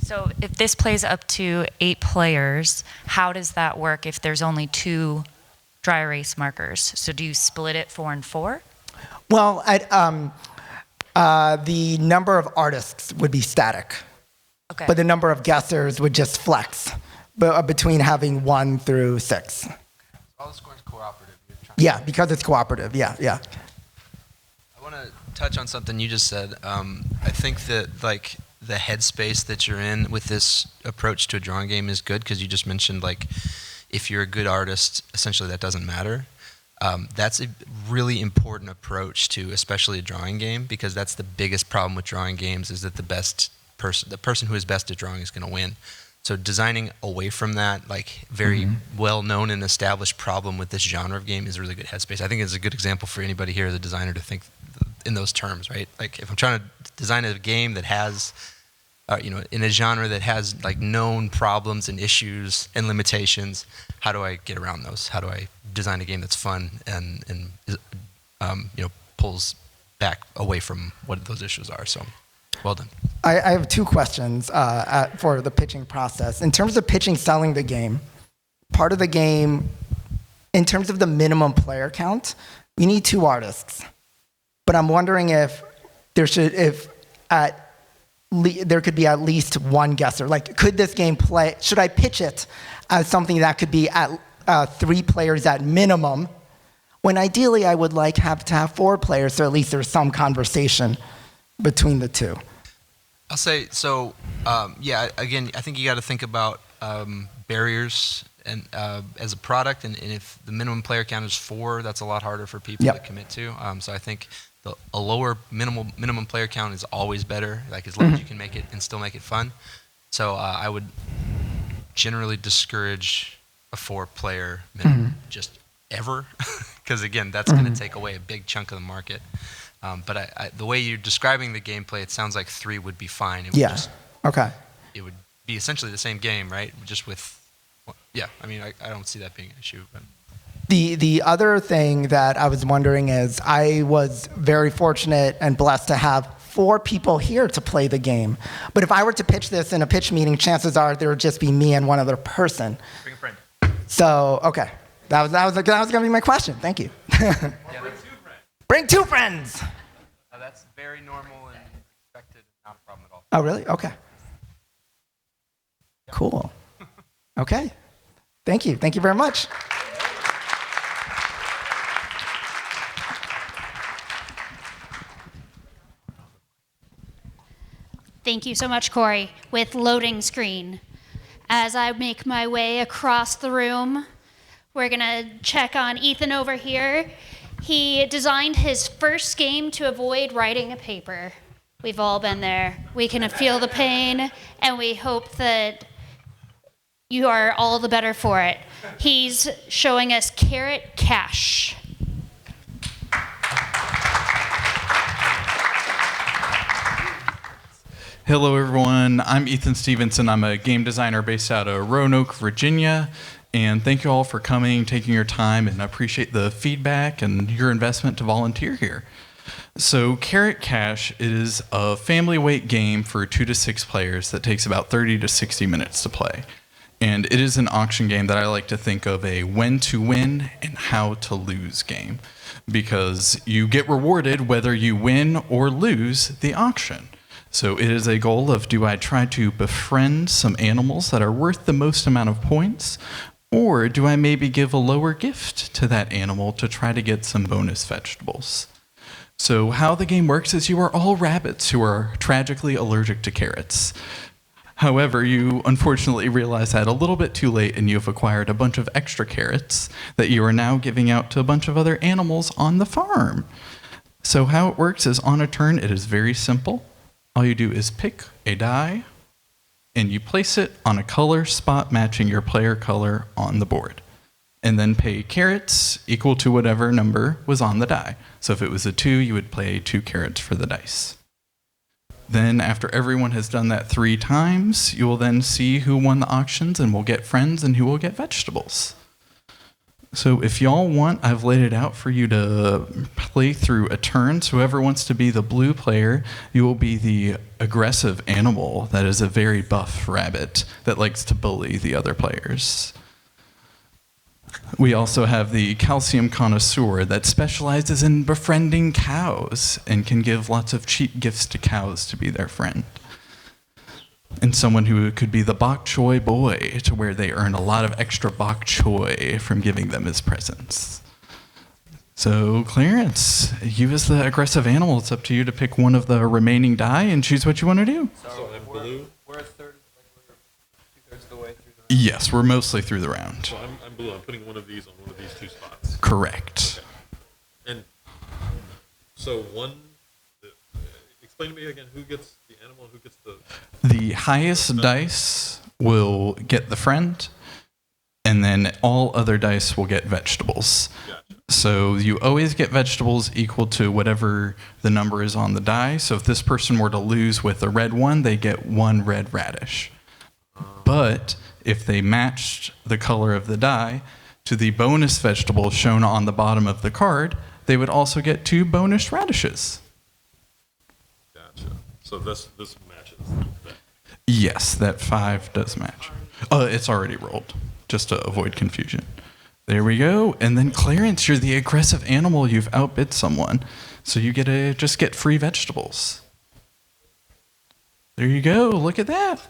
So if this plays up to 8 players, how does that work if there's only 2 dry erase markers? So do you split it 4 and 4? Well, the number of artists would be static, but the number of guessers would just flex between having 1 through 6. All the scores cooperative. Yeah, because it's cooperative. Yeah. I want to touch on something you just said. I think that like the headspace that you're in with this approach to a drawing game is good because you just mentioned like if you're a good artist, essentially that doesn't matter. That's a really important approach to especially a drawing game because that's the biggest problem with drawing games is that the person who is best at drawing is going to win. So designing away from that, like very well-known and established problem with this genre of game is a really good headspace. I think it's a good example for anybody here as a designer to think in those terms, right? Like if I'm trying to design a game that has, in a genre that has like known problems and issues and limitations, how do I get around those? How do I design a game that's fun and pulls back away from what those issues are? So, well done. I have 2 questions for the pitching process. In terms of selling the game, part of the game, in terms of the minimum player count, we need 2 artists. But I'm wondering if there could be at least 1 guesser. Like, could this game play? Should I pitch it as something that could be at 3 players at minimum? When ideally I would like to have 4 players, so at least there's some conversation between the 2. I'll say so. Again, I think you got to think about barriers and as a product, and if the minimum player count is 4, that's a lot harder for people to commit to. So I think a lower minimum player count is always better. Like as long as you can make it and still make it fun. So I would generally discourage a 4-player minimum just ever, because again, that's going to take away a big chunk of the market. But the way you're describing the gameplay, it sounds like 3 would be fine. It would Okay. It would be essentially the same game, right? Just with, I mean, I don't see that being an issue. But. The other thing that I was wondering is I was very fortunate and blessed to have 4 people here to play the game. But if I were to pitch this in a pitch meeting, chances are there would just be me and one other person. Bring a friend. So, okay. That was going to be my question. Thank you. Bring 2 friends. That's very normal and expected, not a problem at all. Oh, really? Okay. Cool. Okay. Thank you. Thank you very much. Thank you so much, Corey, with loading screen. As I make my way across the room, we're gonna check on Ethan over here. He designed his first game to avoid writing a paper. We've all been there. We can feel the pain, and we hope that you are all the better for it. He's showing us Carrot Cash. Hello, everyone. I'm Ethan Stevenson. I'm a game designer based out of Roanoke, Virginia. And thank you all for coming, taking your time, and I appreciate the feedback and your investment to volunteer here. So Carrot Cash is a family weight game for 2 to 6 players that takes about 30 to 60 minutes to play. And it is an auction game that I like to think of a when to win and how to lose game, because you get rewarded whether you win or lose the auction. So it is a goal of, do I try to befriend some animals that are worth the most amount of points, or do I maybe give a lower gift to that animal to try to get some bonus vegetables? So how the game works is you are all rabbits who are tragically allergic to carrots. However, you unfortunately realize that a little bit too late, and you have acquired a bunch of extra carrots that you are now giving out to a bunch of other animals on the farm. So how it works is, on a turn, it is very simple. All you do is pick a die, and you place it on a color spot matching your player color on the board. And then pay carrots equal to whatever number was on the die. So if it was a 2, you would pay 2 carrots for the dice. Then after everyone has done that 3 times, you will then see who won the auctions and will get friends and who will get vegetables. So if y'all want, I've laid it out for you to play through a turn. So whoever wants to be the blue player, you will be the aggressive animal that is a very buff rabbit that likes to bully the other players. We also have the calcium connoisseur that specializes in befriending cows and can give lots of cheap gifts to cows to be their friend. And someone who could be the bok choy boy, to where they earn a lot of extra bok choy from giving them as presents. So Clarence, you as the aggressive animal, it's up to you to pick one of the remaining die and choose what you want to do. So I'm blue. We're a third, like we're 2/3 of the way through the Yes, we're mostly through the round. So I'm blue. I'm putting one of these on one of these 2 spots. Correct. Okay. And so explain to me again, who gets the animal, who gets the... The highest dice will get the friend, and then all other dice will get vegetables. Gotcha. So you always get vegetables equal to whatever the number is on the die. So if this person were to lose with a red 1, they get 1 red radish. But if they matched the color of the die to the bonus vegetable shown on the bottom of the card, they would also get 2 bonus radishes. Gotcha. So this matches that. Yes, that 5 does match. It's already rolled, just to avoid confusion. There we go. And then Clarence, you're the aggressive animal. You've outbid someone. So you get to just get free vegetables. There you go. Look at that.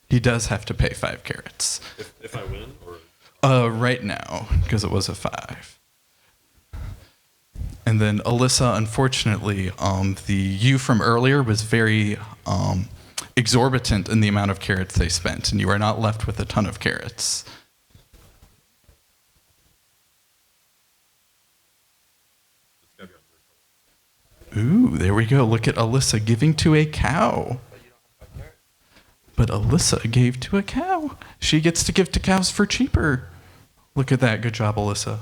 He does have to pay 5 carrots. If I win, or... Right now, because it was a 5. And then Alyssa, unfortunately, the you from earlier was very exorbitant in the amount of carrots they spent, and you are not left with a ton of carrots. It's got to Ooh, there we go. Look at Alyssa giving to a cow. But Alyssa gave to a cow. She gets to give to cows for cheaper. Look at that. Good job, Alyssa.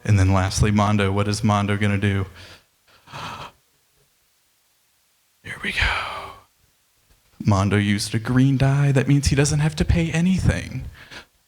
And then lastly, Mondo. What is Mondo going to do? Here we go. Mondo used a green die. That means he doesn't have to pay anything.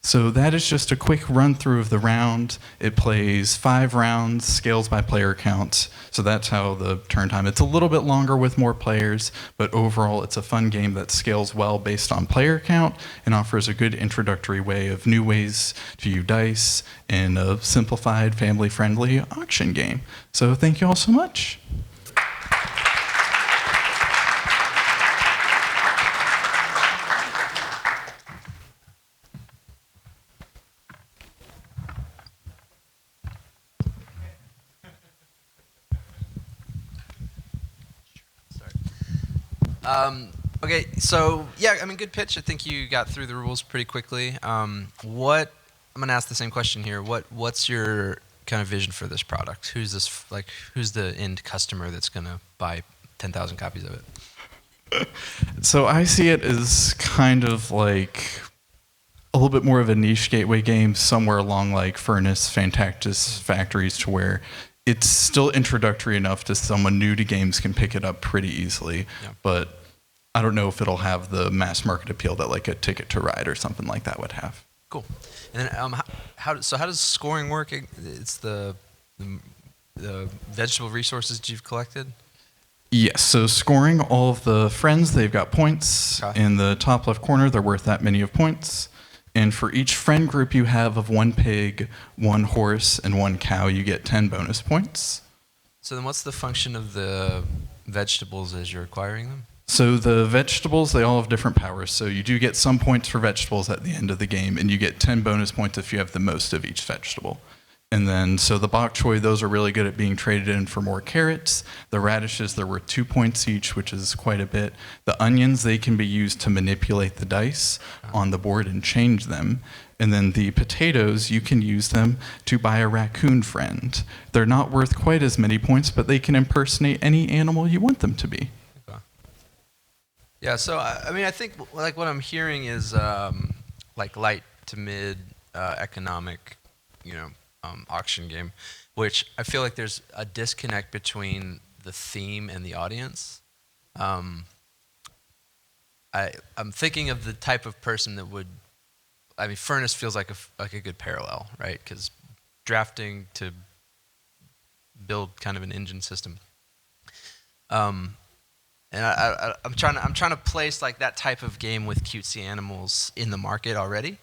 So that is just a quick run through of the round. It plays 5 rounds, scales by player count. So that's how the turn time. It's a little bit longer with more players, but overall it's a fun game that scales well based on player count and offers a good introductory way of new ways to use dice and a simplified, family-friendly auction game. So thank you all so much. Okay, so yeah, I mean, good pitch. I think you got through the rules pretty quickly. I'm gonna ask the same question here. What's your kind of vision for this product? Who's the end customer that's gonna buy 10,000 copies of it? So I see it as kind of like a little bit more of a niche gateway game, somewhere along like Furnace, Fantactus Factories, to where it's still introductory enough to someone new to games can pick it up pretty easily. Yeah. But I don't know if it'll have the mass market appeal that like a Ticket to Ride or something like that would have. Cool. And then how does scoring work? It's the vegetable resources that you've collected? Yes, so scoring all of the friends, they've got points. Okay. In the top left corner, they're worth that many of points. And for each friend group you have of 1 pig, 1 horse, and 1 cow, you get 10 bonus points. So then what's the function of the vegetables as you're acquiring them? So the vegetables, they all have different powers. So you do get some points for vegetables at the end of the game, and you get 10 bonus points if you have the most of each vegetable. And then, so the bok choy, those are really good at being traded in for more carrots. The radishes, they're worth 2 points each, which is quite a bit. The onions, they can be used to manipulate the dice on the board and change them. And then the potatoes, you can use them to buy a raccoon friend. They're not worth quite as many points, but they can impersonate any animal you want them to be. Okay. Yeah, so I mean, I think like what I'm hearing is like light to mid economic, auction game, which I feel like there's a disconnect between the theme and the audience. I'm thinking of the type of person that would, I mean, Furnace feels like a good parallel, right? Because drafting to build kind of an engine system. And I'm trying to place like that type of game with cutesy animals in the market already,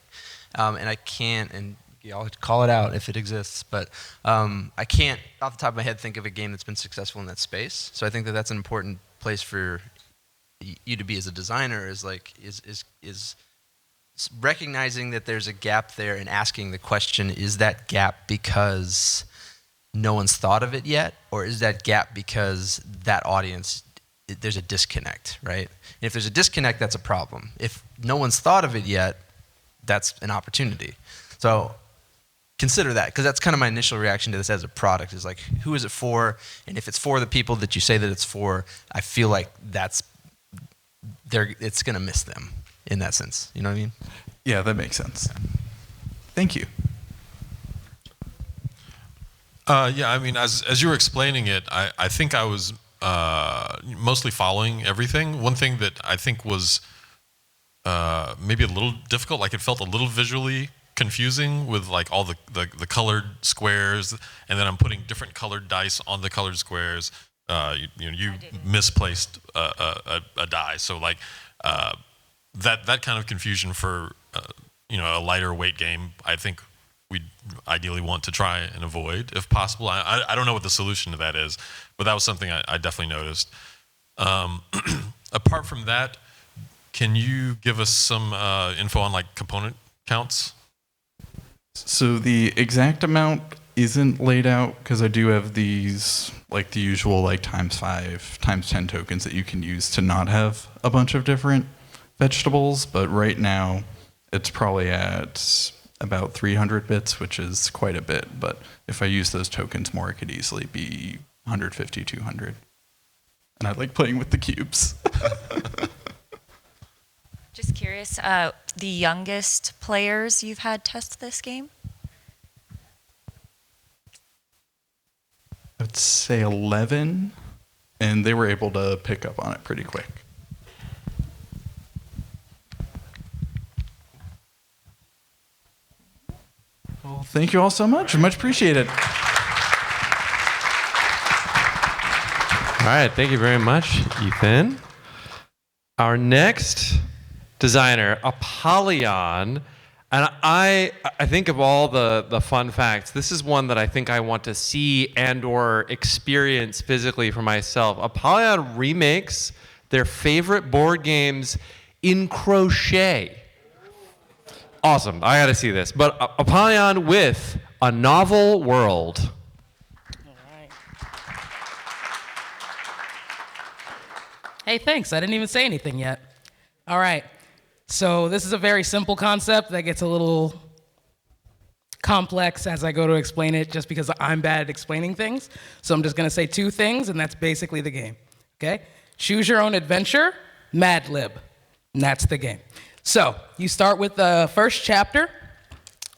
and I can't. And y'all call it out if it exists, but I can't, off the top of my head, think of a game that's been successful in that space. So I think that that's an important place for you to be as a designer, is recognizing that there's a gap there and asking the question: is that gap because no one's thought of it yet, or is that gap because that audience, there's a disconnect, right? And if there's a disconnect, that's a problem. If no one's thought of it yet, that's an opportunity. So consider that, because that's kind of my initial reaction to this as a product, is like, who is it for? And if it's for the people that you say that it's for, I feel like it's going to miss them in that sense. You know what I mean? Yeah, that makes sense. Thank you. Yeah, I mean, as you were explaining it, I think I was mostly following everything. One thing that I think was maybe a little difficult, like it felt a little visually confusing with like all the colored squares, and then I'm putting different colored dice on the colored squares. You misplaced a die, so like that kind of confusion for a lighter weight game, I think we'd ideally want to try and avoid if possible. I don't know what the solution to that is, but that was something I definitely noticed. Apart from that, can you give us some info on like component counts? So the exact amount isn't laid out, because I do have these, like the usual like ×5, ×10 tokens that you can use to not have a bunch of different vegetables, but right now it's probably at about 300 bits, which is quite a bit. But if I use those tokens more, it could easily be 150, 200. And I like playing with the cubes. Just curious, the youngest players you've had test this game? I'd say 11, and they were able to pick up on it pretty quick. Well, thank you all so much. Much appreciated. All right, thank you very much, Ethan. Our next designer, Apollyon, and I think of all the fun facts, this is one that I think I want to see and or experience physically for myself. Apollyon remakes their favorite board games in crochet. Awesome, I gotta see this. But Apollyon with A Novel World. Hey, thanks. I didn't even say anything yet. All right. So this is a very simple concept that gets a little complex as I go to explain it just because I'm bad at explaining things. So I'm just going to say two things, and that's basically the game. Okay? Choose your own adventure, Mad Lib. And that's the game. So you start with the first chapter,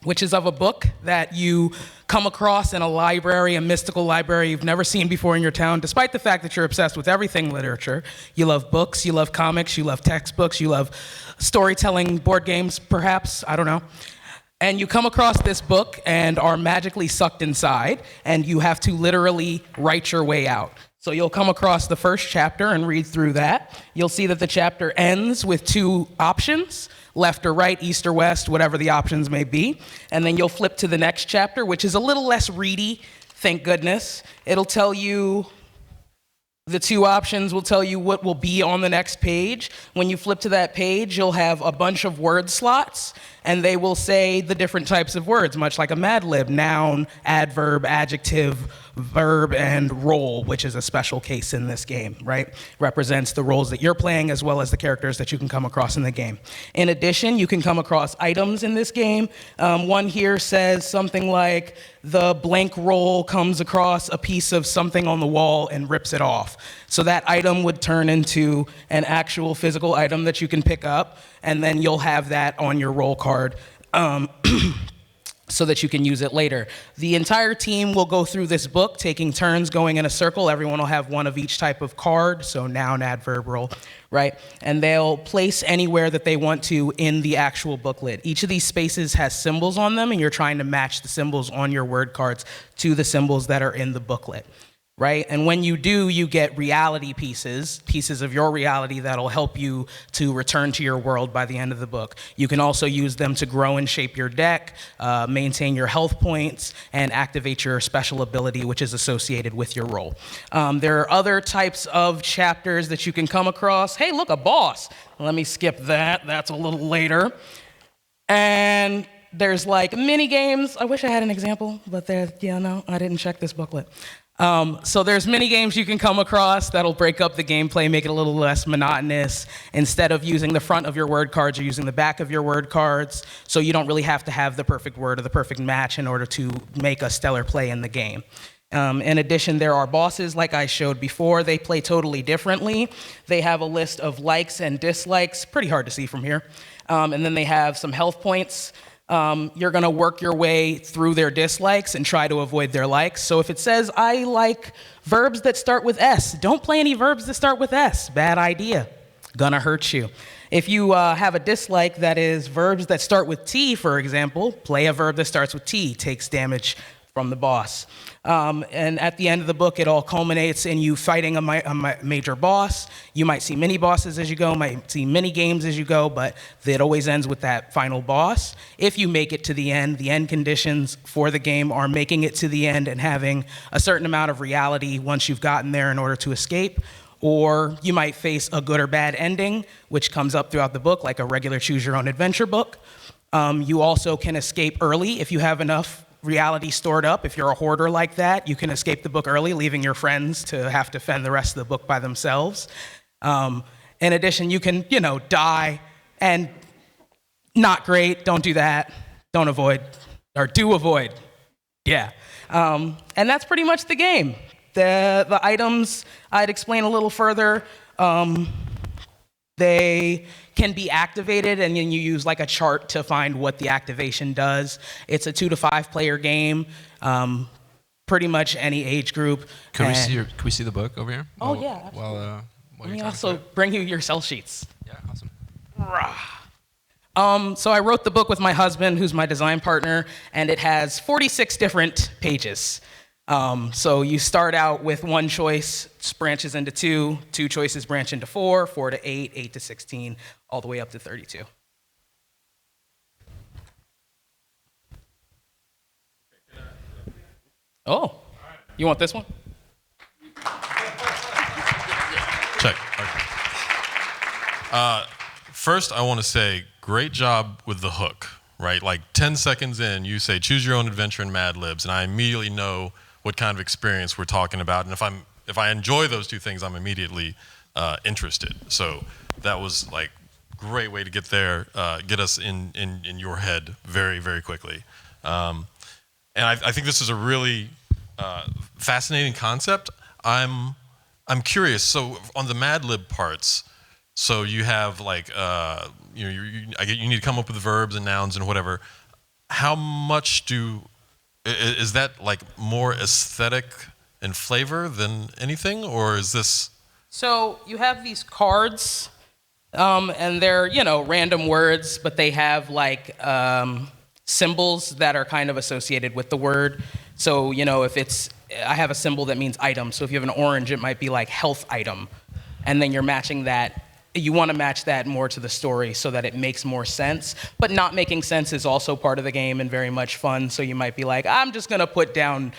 which is of a book that you come across in a library, a mystical library you've never seen before in your town, despite the fact that you're obsessed with everything literature. You love books, you love comics, you love textbooks, you love storytelling, board games, perhaps, I don't know. And you come across this book and are magically sucked inside, and you have to literally write your way out. So you'll come across the first chapter and read through that. You'll see that the chapter ends with two options, left or right, east or west, whatever the options may be. And then you'll flip to the next chapter, which is a little less ready, thank goodness. It'll tell you, the two options will tell you what will be on the next page. When you flip to that page, you'll have a bunch of word slots, and they will say the different types of words, much like a Mad Lib: noun, adverb, adjective, verb, and role, which is a special case in this game, right? Represents the roles that you're playing as well as the characters that you can come across in the game. In addition, you can come across items in this game. One here says something like, the blank roll comes across a piece of something on the wall and rips it off. So that item would turn into an actual physical item that you can pick up, and then you'll have that on your roll card so that you can use it later. The entire team will go through this book, taking turns going in a circle. Everyone will have one of each type of card, so noun, adverb, role, right? And they'll place anywhere that they want to in the actual booklet. Each of these spaces has symbols on them, and you're trying to match the symbols on your word cards to the symbols that are in the booklet, right? And when you do, you get reality pieces of your reality that'll help you to return to your world by the end of the book. You can also use them to grow and shape your deck, maintain your health points, and activate your special ability, which is associated with your role. There are other types of chapters that you can come across. Hey, look, a boss. Let me skip that. That's a little later. And there's like mini games. I wish I had an example, but no, I didn't check this booklet. So there's mini games you can come across that'll break up the gameplay, make it a little less monotonous. Instead of using the front of your word cards, you're using the back of your word cards, so you don't really have to have the perfect word or the perfect match in order to make a stellar play in the game. In addition, there are bosses, like I showed before. They play totally differently. They have a list of likes and dislikes, pretty hard to see from here. And then they have some health points. You're gonna work your way through their dislikes and try to avoid their likes. So if it says, I like verbs that start with S, don't play any verbs that start with S. Bad idea. Gonna hurt you. If you have a dislike that is verbs that start with T, for example, play a verb that starts with T, takes damage from the boss. And at the end of the book, it all culminates in you fighting a major boss. You might see mini bosses as you go, might see mini games as you go, but it always ends with that final boss. If you make it to the end conditions for the game are making it to the end and having a certain amount of reality once you've gotten there in order to escape. Or you might face a good or bad ending, which comes up throughout the book, like a regular choose your own adventure book. You also can escape early if you have enough reality stored up. If you're a hoarder like that, you can escape the book early, leaving your friends to have to fend the rest of the book by themselves. In addition, you can, die, and not great, don't do that. don't avoid, or do avoid. Yeah. And that's pretty much the game. The items I'd explain a little further. They can be activated, and then you use like a chart to find what the activation does. It's a 2 to 5 player game, pretty much any age group. Can we see the book over here? Oh, yeah, absolutely. While Let me you're also bring you your cell sheets. Yeah, awesome. So I wrote the book with my husband, who's my design partner, and it has 46 different pages. So you start out with one choice, branches into two choices branch into 4 to 8, 8 to 16, all the way up to 32. Oh, you want this one? Check. Okay. First, I want to say, great job with the hook, right? Like 10 seconds in, you say, choose your own adventure in Mad Libs, and I immediately know what kind of experience we're talking about. And if I enjoy those two things, I'm immediately interested. So that was like great way to get there, get us in your head very, very quickly. And I think this is a really fascinating concept. I'm curious. So on the Mad Lib parts, so you have like you need to come up with verbs and nouns and whatever. How much is that like more aesthetic and flavor than anything, or is this? So you have these cards, and they're random words, but they have like symbols that are kind of associated with the word. So if I have a symbol that means item. So if you have an orange, it might be like health item, and then you're matching that. You want to match that more to the story so that it makes more sense. But not making sense is also part of the game and very much fun. So you might be like, I'm just going to put down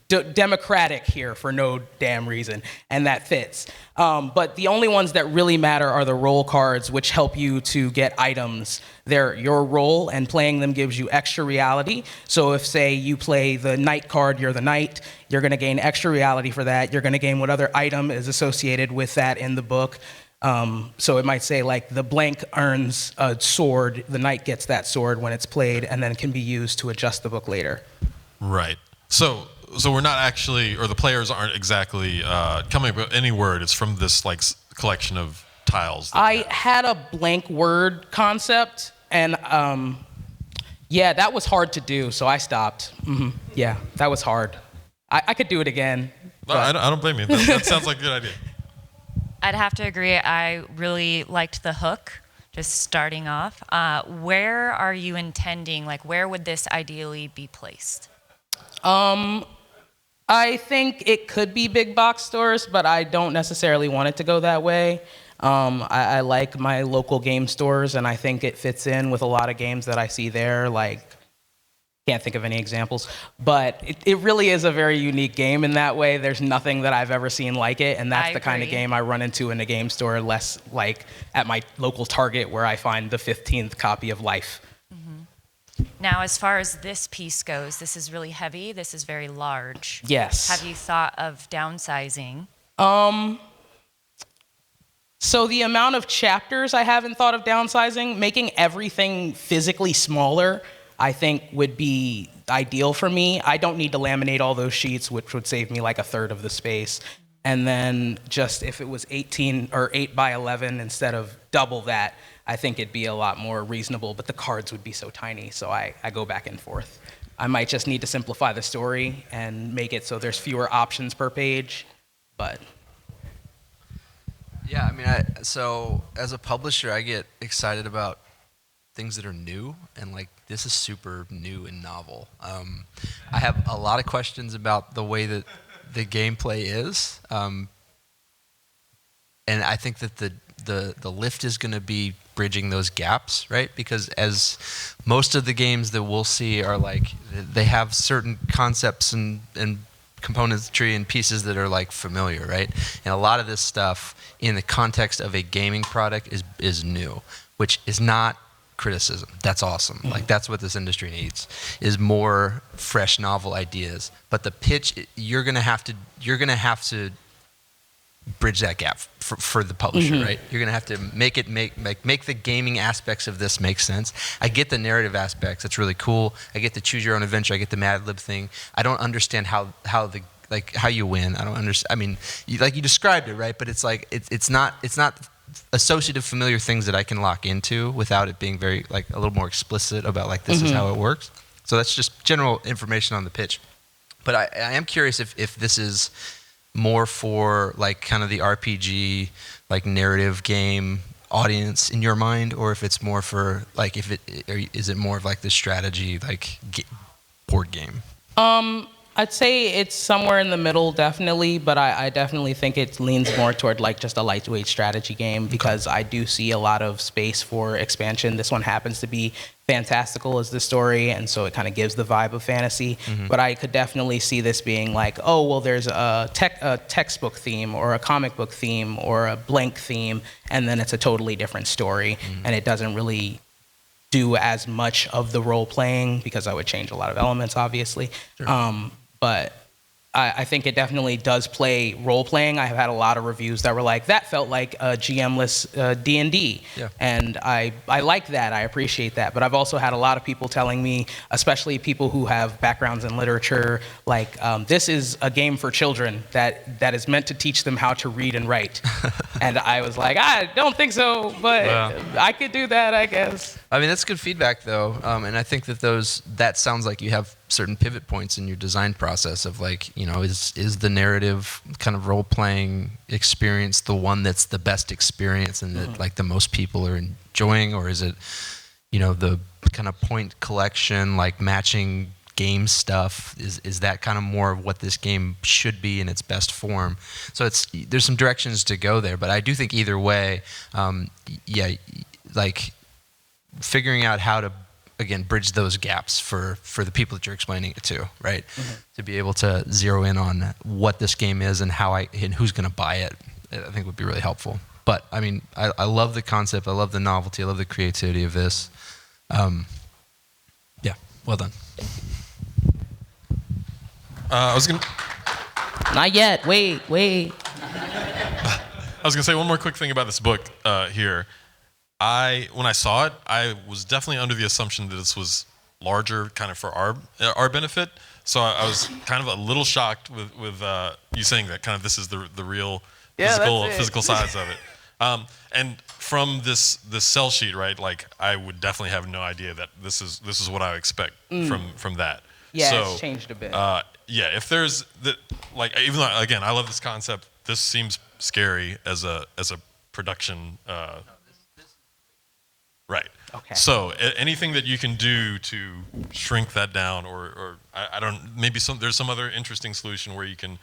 democratic here for no damn reason. And that fits. But the only ones that really matter are the role cards, which help you to get items. They're your role, and playing them gives you extra reality. So if, say, you play the knight card, you're the knight, you're going to gain extra reality for that. You're going to gain what other item is associated with that in the book. So it might say like the blank earns a sword, the knight gets that sword when it's played, and then can be used to adjust the book later. Right. So we're not actually, or the players aren't exactly coming up with any word. It's from this like collection of tiles. I had a blank word concept, and yeah, that was hard to do, so I stopped. Yeah, that was hard. I could do it again. No, I don't blame you. That sounds like a good idea. I'd have to agree. I really liked the hook, just starting off. Where are you intending, like where would this ideally be placed? I think it could be big box stores, but I don't necessarily want it to go that way. I like my local game stores, and I think it fits in with a lot of games that I see there, like can't think of any examples, but it really is a very unique game in that way. There's nothing that I've ever seen like it, and that's the kind of game I run into in a game store, less like at my local Target where I find the 15th copy of Life. Now, as far as this piece goes, this is really heavy, this is very large. Yes. Have you thought of downsizing? So the amount of chapters, I haven't thought of downsizing. Making everything physically smaller, I think, would be ideal for me. I don't need to laminate all those sheets, which would save me like a third of the space. And then just if it was 18 or 8 by 11 instead of double that, I think it'd be a lot more reasonable, but the cards would be so tiny, so I go back and forth. I might just need to simplify the story and make it so there's fewer options per page, but. Yeah, I mean, so as a publisher, I get excited about things that are new, and like this is super new and novel. I have a lot of questions about the way that the gameplay is, and I think that the lift is going to be bridging those gaps, right? Because as most of the games that we'll see are like, they have certain concepts and componentry and pieces that are like familiar, right? And a lot of this stuff in the context of a gaming product is new, which is not criticism. That's awesome. Like that's what this industry needs, is more fresh, novel ideas. But the pitch, you're gonna have to bridge that gap for the publisher, right? You're gonna have to make the gaming aspects of this make sense. I get the narrative aspects. That's really cool. I get the choose your own adventure. I get the Mad Lib thing. I don't understand how you win. I don't understand. I mean, you described it, right? But it's like it's not associative familiar things that I can lock into without it being very a little more explicit about this is how it works. So that's just general information on the pitch. But I am curious if this is more for kind of the RPG narrative game audience in your mind, or if it's more for is it more of the strategy board game? I'd say it's somewhere in the middle, definitely, but I definitely think it leans more toward just a lightweight strategy game, because I do see a lot of space for expansion. This one happens to be fantastical as the story, and so it kind of gives the vibe of fantasy. But I could definitely see this being there's a textbook theme or a comic book theme or a blank theme, and then it's a totally different story, and it doesn't really do as much of the role playing, because I would change a lot of elements, obviously. Sure. But I think it definitely does play role playing. I have had a lot of reviews that were that felt like a GM-less D&D. Yeah. And I like that. I appreciate that. But I've also had a lot of people telling me, especially people who have backgrounds in literature, this is a game for children that is meant to teach them how to read and write. And I was I don't think so, but I could do that, I guess. I mean, that's good feedback, though. And I think that sounds like you have certain pivot points in your design process of is the narrative kind of role-playing experience the one that's the best experience and that the most people are enjoying, or is it the kind of point collection matching game stuff, is that kind of more of what this game should be in its best form? So there's some directions to go there, but I do think either way, figuring out how to again bridge those gaps for the people that you're explaining it to, right? To be able to zero in on what this game is and and who's going to buy it, I think would be really helpful. But I mean, I love the concept, I love the novelty, I love the creativity of this. Well done. I was gonna. Not yet. Wait. I was gonna say one more quick thing about this book here. When I saw it, I was definitely under the assumption that this was larger, kind of for our benefit. So I was kind of a little shocked with you saying that kind of this is the real physical size of it. And from this cell sheet, right? I would definitely have no idea that this is what I expect from that. Yeah, so, it's changed a bit. If there's even though again I love this concept, this seems scary as a production. Right. Okay. So anything that you can do to shrink that down, or I don't, maybe there's some other interesting solution where you can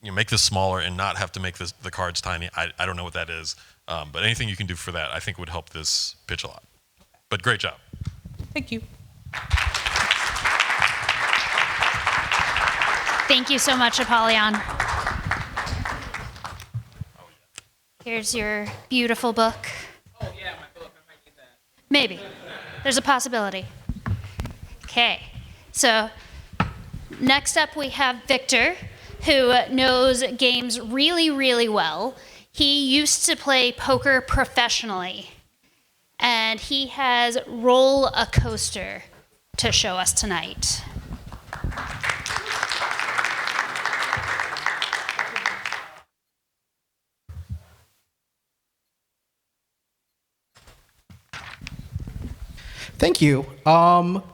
make this smaller and not have to make the cards tiny. I don't know what that is, but anything you can do for that, I think would help this pitch a lot. But great job. Thank you. Thank you so much, Apollyon. Here's your beautiful book. Oh yeah, my book. I might need that. Maybe. There's a possibility. Okay. So next up we have Victor, who knows games really, really well. He used to play poker professionally, and he has Roll a Coaster to show us tonight. Thank you.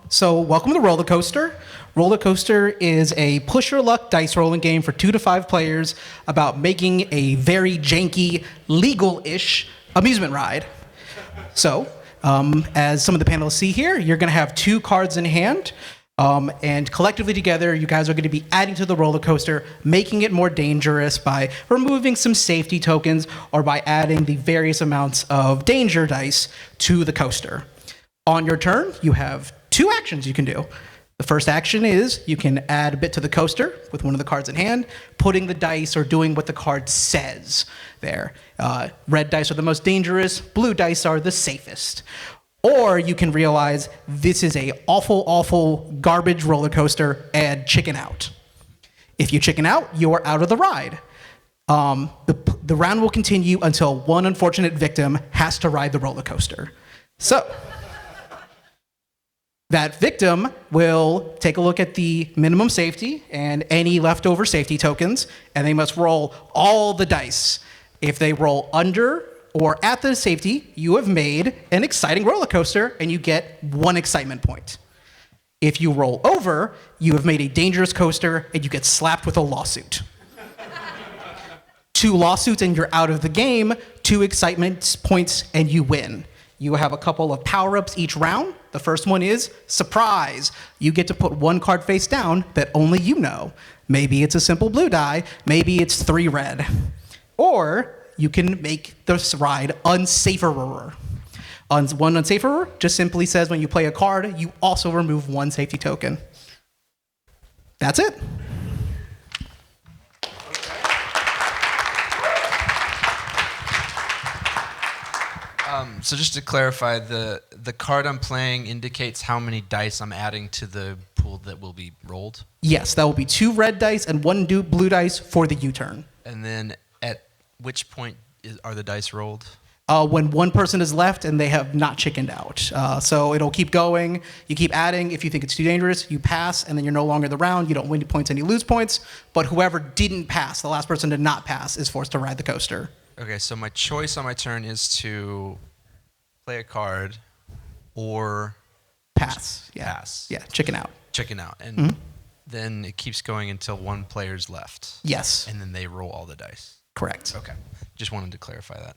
So welcome to Roller Coaster. Roller Coaster is a push your luck dice rolling game for 2 to 5 players about making a very janky, legal-ish amusement ride. So, as some of the panelists see here, you're going to have 2 cards in hand, and collectively together, you guys are going to be adding to the roller coaster, making it more dangerous by removing some safety tokens or by adding the various amounts of danger dice to the coaster. On your turn, you have 2 actions you can do. The first action is you can add a bit to the coaster with one of the cards in hand, putting the dice or doing what the card says there. Red dice are the most dangerous, blue dice are the safest. Or you can realize this is a awful, awful garbage roller coaster and chicken out. If you chicken out, you are out of the ride. The the round will continue until one unfortunate victim has to ride the roller coaster. So, that victim will take a look at the minimum safety and any leftover safety tokens, and they must roll all the dice. If they roll under or at the safety, you have made an exciting roller coaster and you get 1 excitement point. If you roll over, you have made a dangerous coaster and you get slapped with a lawsuit. 2 lawsuits and you're out of the game, 2 excitement points and you win. You have a couple of power-ups each round. The first one is surprise. You get to put 1 card face down that only you know. Maybe it's a simple blue die, maybe it's 3 red. Or you can make this ride unsaferer. One unsaferer just simply says when you play a card, you also remove 1 safety token. That's it. So just to clarify, the card I'm playing indicates how many dice I'm adding to the pool that will be rolled? Yes, that will be 2 red dice and 1 blue dice for the U-turn. And then at which point are the dice rolled? When 1 person is left and they have not chickened out. So it'll keep going. You keep adding. If you think it's too dangerous, you pass, and then you're no longer in the round. You don't win any points and you lose points. But whoever didn't pass, the last person to not pass, is forced to ride the coaster. Okay, so my choice on my turn is to play a card or pass. Yeah. Pass. Yeah, chicken out. Chicken out. And then it keeps going until 1 player's left. Yes. And then they roll all the dice. Correct. Okay. Just wanted to clarify that.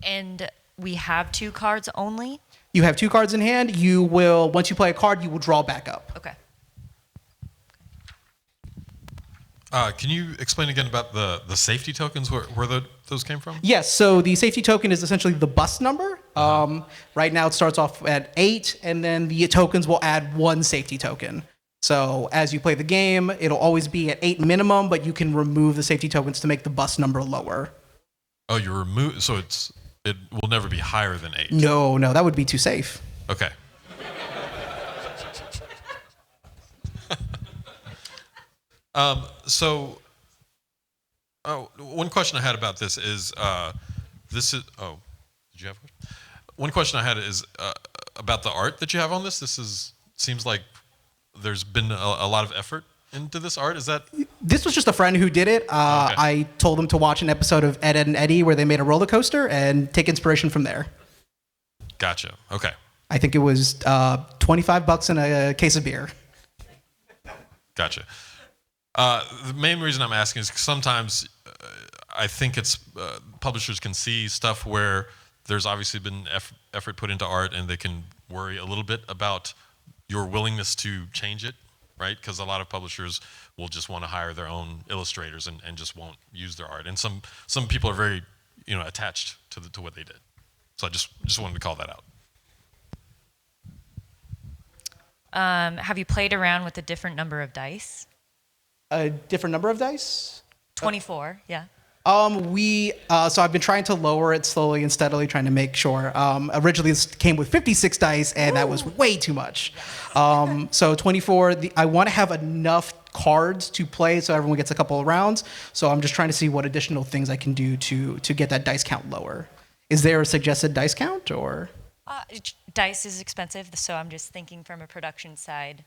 And we have 2 cards only? You have 2 cards in hand. You will, once you play a card, you will draw back up. Okay. Can you explain again about the safety tokens, where those came from? Yes, so the safety token is essentially the bus number. Right now it starts off at 8, and then the tokens will add 1 safety token. So as you play the game, it'll always be at 8 minimum, but you can remove the safety tokens to make the bus number lower. Oh, you remove, so it will never be higher than 8. No, that would be too safe. Okay. So, one question I had about this is, did you have one question I had is about the art that you have on this. Seems like there's been a lot of effort into this art. Is that? This was just a friend who did it. Okay. I told him to watch an episode of Ed, Edd and Eddy where they made a roller coaster and take inspiration from there. Gotcha. Okay. I think it was $25 in a case of beer. Gotcha. The main reason I'm asking is 'cause sometimes I think it's publishers can see stuff where there's obviously been effort put into art, and they can worry a little bit about your willingness to change it, right? Because a lot of publishers will just want to hire their own illustrators and just won't use their art. And some people are very attached to what they did. So I just wanted to call that out. Have you played around with a different number of dice? A different number of dice? 24, yeah. So I've been trying to lower it slowly and steadily, trying to make sure. Originally this came with 56 dice, and that was way too much. So 24, I want to have enough cards to play so everyone gets a couple of rounds. So I'm just trying to see what additional things I can do to get that dice count lower. Is there a suggested dice count, or? Dice is expensive, so I'm just thinking from a production side,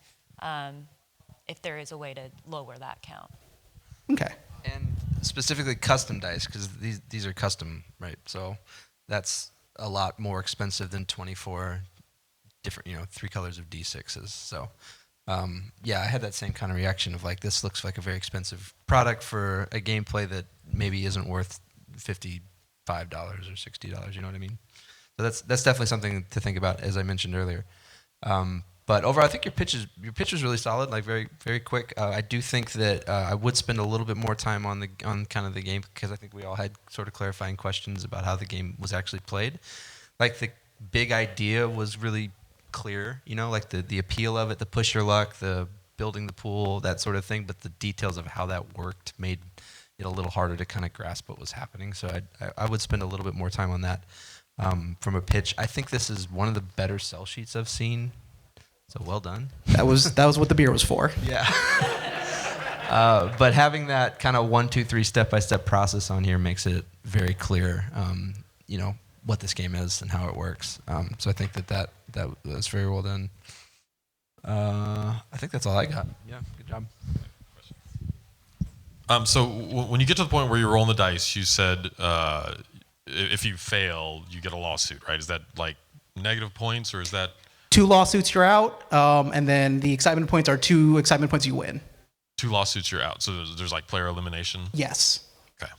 if there is a way to lower that count. Okay. And specifically custom dice, because these are custom, right? So that's a lot more expensive than 24 different, 3 colors of D6s. So yeah, I had that same kind of reaction of like, this looks like a very expensive product for a gameplay that maybe isn't worth $55 or $60. You know what I mean? So that's definitely something to think about, as I mentioned earlier. But overall, I think your pitch is really solid, like very, very quick. I do think that I would spend a little bit more time on kind of the game, because I think we all had sort of clarifying questions about how the game was actually played. Like the big idea was really clear, like the appeal of it, the push your luck, the building the pool, that sort of thing. But the details of how that worked made it a little harder to kind of grasp what was happening. So I would spend a little bit more time on that. From a pitch, I think this is one of the better sell sheets I've seen. So well done. That was what the beer was for. Yeah. But having that kind of 1, 2, 3 step-by-step process on here makes it very clear, what this game is and how it works. So I think that was very well done. I think that's all I got. Yeah, good job. So when you get to the point where you're rolling the dice, you said if you fail, you get a lawsuit, right? Is that like negative points, or is that 2 lawsuits, you're out, and then the excitement points are 2 excitement points, you win. 2 lawsuits, you're out? So there's like player elimination? Yes. Okay.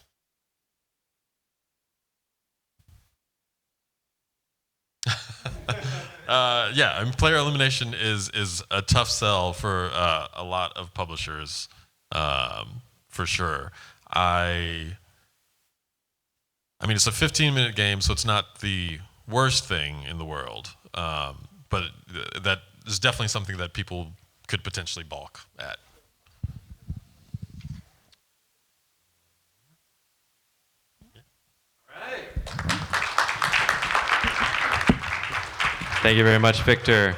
Yeah, I mean, player elimination is a tough sell for a lot of publishers, for sure. I mean, it's a 15-minute game, so it's not the worst thing in the world, but that is definitely something that people could potentially balk at. Thank you very much, Victor.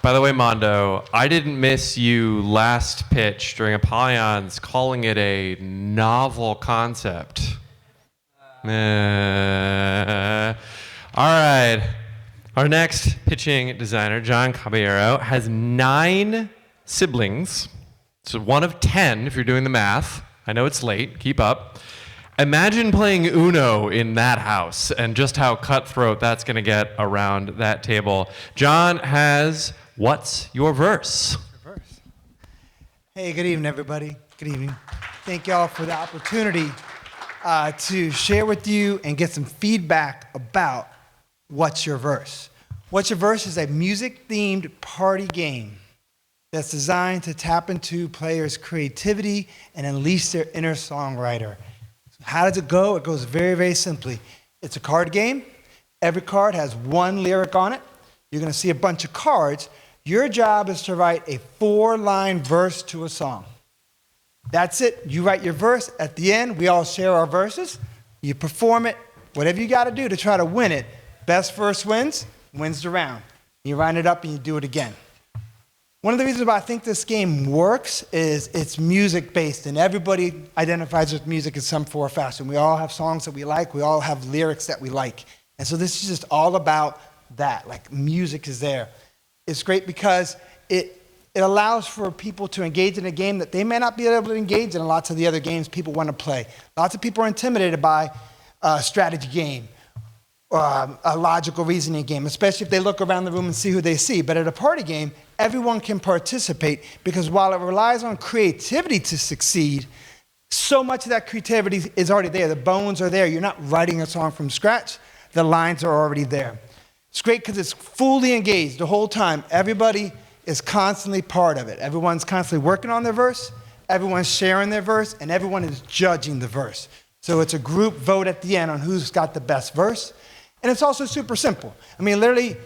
By the way, Mondo, I didn't miss you last pitch during Apollyon's calling it a novel concept. All right. Our next pitching designer, John Caballero, has 9 siblings. So 1 of 10 if you're doing the math. I know it's late. Keep up. Imagine playing Uno in that house and just how cutthroat that's going to get around that table. John has What's Your Verse? Hey, good evening, everybody. Good evening. Thank y'all for the opportunity to share with you and get some feedback about What's Your Verse. What's Your Verse is a music-themed party game that's designed to tap into players' creativity and unleash their inner songwriter. How does it go? It goes very, very simply. It's a card game. Every card has 1 lyric on it. You're going to see a bunch of cards. Your job is to write a 4-line verse to a song. That's it. You write your verse. At the end, we all share our verses. You perform it, whatever you got to do to try to win it. Best verse wins the round. You line it up and you do it again. One of the reasons why I think this game works is it's music-based, and everybody identifies with music in some form or fashion. We all have songs that we like. We all have lyrics that we like. And so this is just all about that, like music is there. It's great because it allows for people to engage in a game that they may not be able to engage in lots of the other games people want to play. Lots of people are intimidated by a strategy game, a logical reasoning game, especially if they look around the room and see who they see. But at a party game, everyone can participate because while it relies on creativity to succeed, so much of that creativity is already there. The bones are there. You're not writing a song from scratch. The lines are already there. It's great because it's fully engaged the whole time. Everybody is constantly part of it. Everyone's constantly working on their verse. Everyone's sharing their verse, and everyone is judging the verse. So it's a group vote at the end on who's got the best verse. And it's also super simple. I mean, literally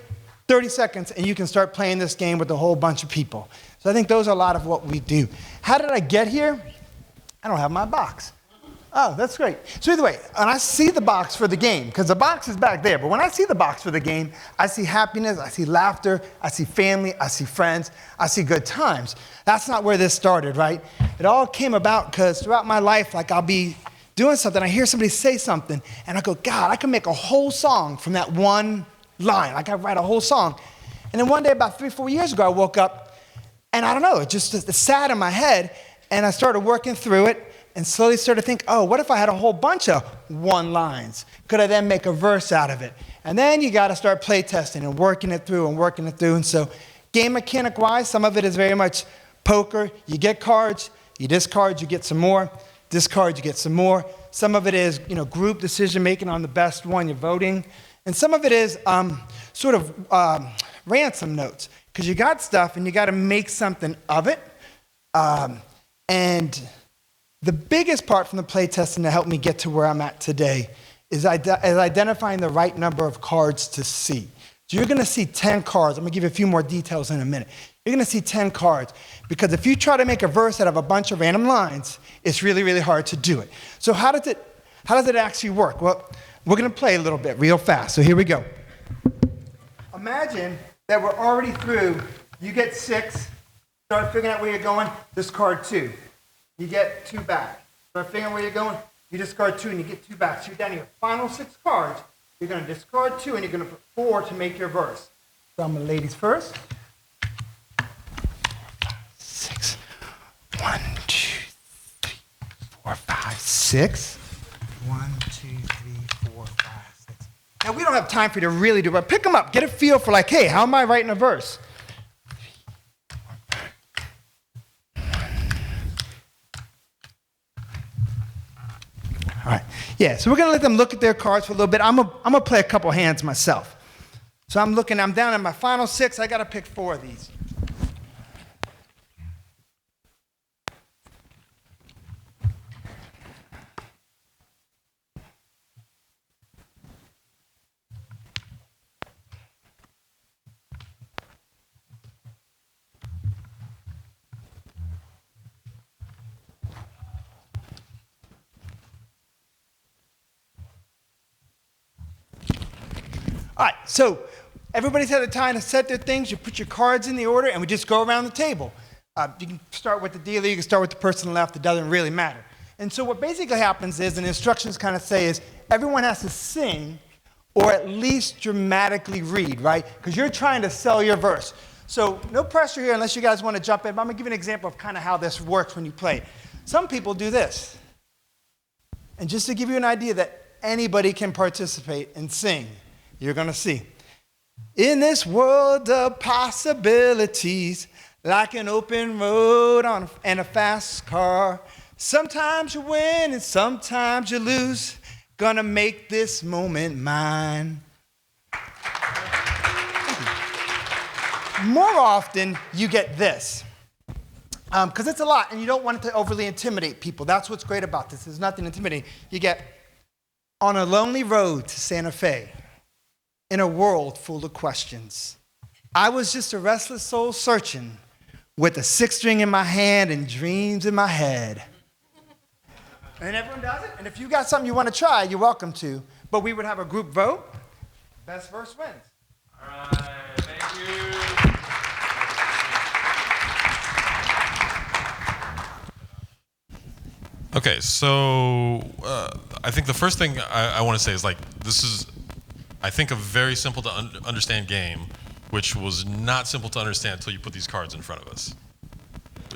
30 seconds, and you can start playing this game with a whole bunch of people. So I think those are a lot of what we do. How did I get here? I don't have my box. Oh, that's great. So either way, when I see the box for the game, because the box is back there, but when I see the box for the game, I see happiness, I see laughter, I see family, I see friends, I see good times. That's not where this started, right? It all came about because throughout my life, like I'll be doing something, I hear somebody say something, and I go, God, I can make a whole song from that one line. Like I write a whole song. And then one day, about 3-4 years ago, I woke up, and I don't know, it sat in my head, and I started working through it, and slowly started to think, oh, what if I had a whole bunch of 1 lines? Could I then make a verse out of it? And then you got to start play testing and working it through. And so game mechanic-wise, some of it is very much poker. You get cards, you discard, you get some more. Discard, you get some more. Some of it is, group decision-making on the best one, you're voting. And some of it is ransom notes, because you got stuff and you got to make something of it. And the biggest part from the play testing to help me get to where I'm at today is identifying the right number of cards to see. So you're going to see 10 cards. I'm going to give you a few more details in a minute. You're going to see 10 cards because if you try to make a verse out of a bunch of random lines, it's really, really hard to do it. So how does it actually work? Well, we're going to play a little bit real fast. So here we go. Imagine that we're already through. You get 6. Start figuring out where you're going. Discard 2. you get 2 back. Start figuring where you're going. You discard 2 and you get 2 back. So you're down to your final 6 cards. You're going to discard 2 and you're going to put 4 to make your verse. So I'm going to ladies first. 6. 1, 2, 3, 4, 5, 6. 1, 2, 3, 4, 5, 6. Now we don't have time for you to really do it, but pick them up. Get a feel for like, hey, how am I writing a verse? All right. Yeah, so we're going to let them look at their cards for a little bit. I'm gonna play a couple hands myself. So I'm down at my final 6. I got to pick 4 of these. All right, so everybody's had the time to set their things. You put your cards in the order, and we just go around the table. You can start with the dealer. You can start with the person left. It doesn't really matter. And so what basically happens is, and the instructions kind of say is, everyone has to sing or at least dramatically read, right? Because you're trying to sell your verse. So no pressure here unless you guys want to jump in. But I'm going to give you an example of kind of how this works when you play. Some people do this. And just to give you an idea that anybody can participate and sing, you're going to see. In this world of possibilities, like an open road and a fast car, sometimes you win and sometimes you lose. Gonna make this moment mine. More often, you get this. Because it's a lot, and you don't want it to overly intimidate people. That's what's great about this. There's nothing intimidating. You get, on a lonely road to Santa Fe, in a world full of questions, I was just a restless soul searching with a 6-string in my hand and dreams in my head. And everyone does it. And if you got something you want to try, you're welcome to. But we would have a group vote. Best verse wins. All right, thank you. Okay, so I think the first thing I want to say is like this is, I think, a very simple to understand game, which was not simple to understand until you put these cards in front of us.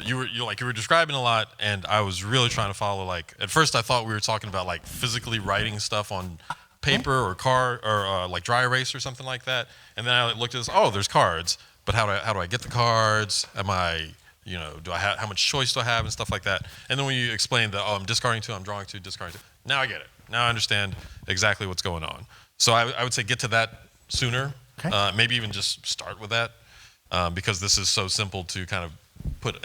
You were describing a lot, and I was really trying to follow. Like at first, I thought we were talking about like physically writing stuff on paper or card or like dry erase or something like that. And then I looked at this. Oh, there's cards, but how do I get the cards? Am I, do I have, how much choice do I have and stuff like that? And then when you explained that, oh, I'm discarding 2, I'm drawing 2, discarding 2. Now I get it. Now I understand exactly what's going on. So I would say get to that sooner. Okay. Maybe even just start with that because this is so simple to kind of put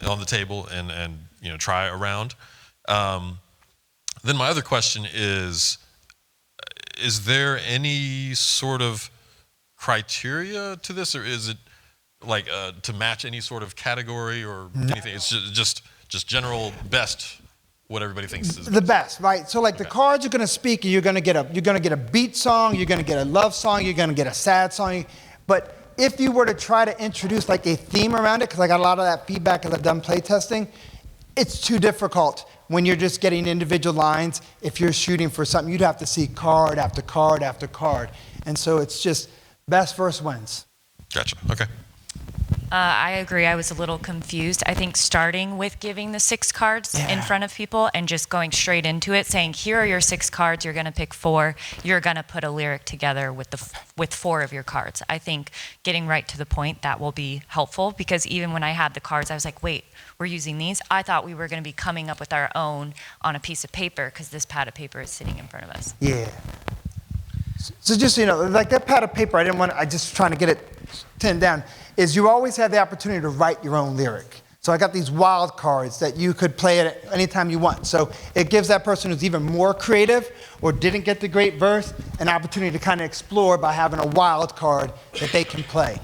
on the table and try around. Then my other question is there any sort of criteria to this, or is it like to match any sort of category or anything? It's just general best, what everybody thinks is the best, right? So like the cards are going to speak, and you're going to get a beat song, you're going to get a love song, you're going to get a sad song, but if you were to try to introduce like a theme around it, because I got a lot of that feedback as I've done play testing, it's too difficult when you're just getting individual lines. If you're shooting for something, you'd have to see card after card after card. And so it's just best verse wins. Gotcha, okay. I agree. I was a little confused. I think starting with giving the 6 cards in front of people and just going straight into it, saying, here are your 6 cards, you're going to pick 4, you're going to put a lyric together with 4 of your cards. I think getting right to the point, that will be helpful, because even when I had the cards, I was like, wait, we're using these? I thought we were going to be coming up with our own on a piece of paper, because this pad of paper is sitting in front of us. Yeah. So just, like that pad of paper, I just trying to get it pinned down, is you always have the opportunity to write your own lyric. So I got these wild cards that you could play at any time you want. So it gives that person who's even more creative or didn't get the great verse an opportunity to kind of explore by having a wild card that they can play.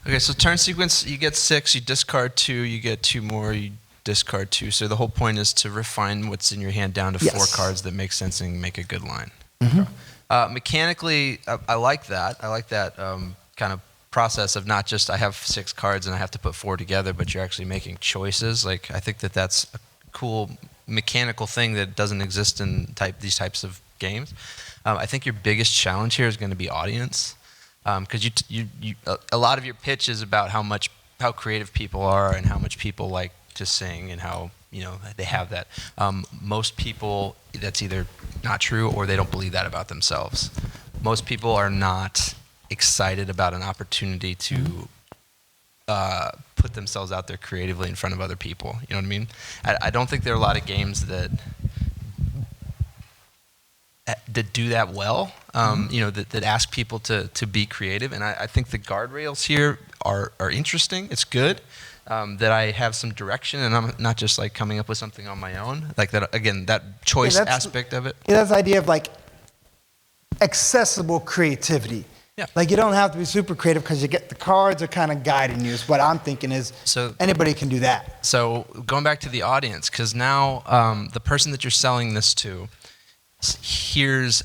Okay, so turn sequence, you get 6, you discard 2, you get 2 more, you discard 2. So the whole point is to refine what's in your hand down to 4 cards that make sense and make a good line. Mm-hmm. Mechanically, I like that. I like that kind of process of not just I have 6 cards and I have to put 4 together, but you're actually making choices. Like I think that that's a cool mechanical thing that doesn't exist in these types of games. I think your biggest challenge here is going to be audience, because a lot of your pitch is about how creative people are and how much people like to sing and how they have that. Most people, that's either not true or they don't believe that about themselves. Most people are not excited about an opportunity to put themselves out there creatively in front of other people. You know what I mean? I don't think there are a lot of games that do that well. That ask people to be creative. And I think the guardrails here are interesting. It's good that I have some direction and I'm not just like coming up with something on my own. Like that again, that choice aspect of it. Yeah, that's the idea of like accessible creativity. Yeah. Like you don't have to be super creative because the cards are kind of guiding you. Is what I'm thinking is anybody can do that. So going back to the audience, because now the person that you're selling this to hears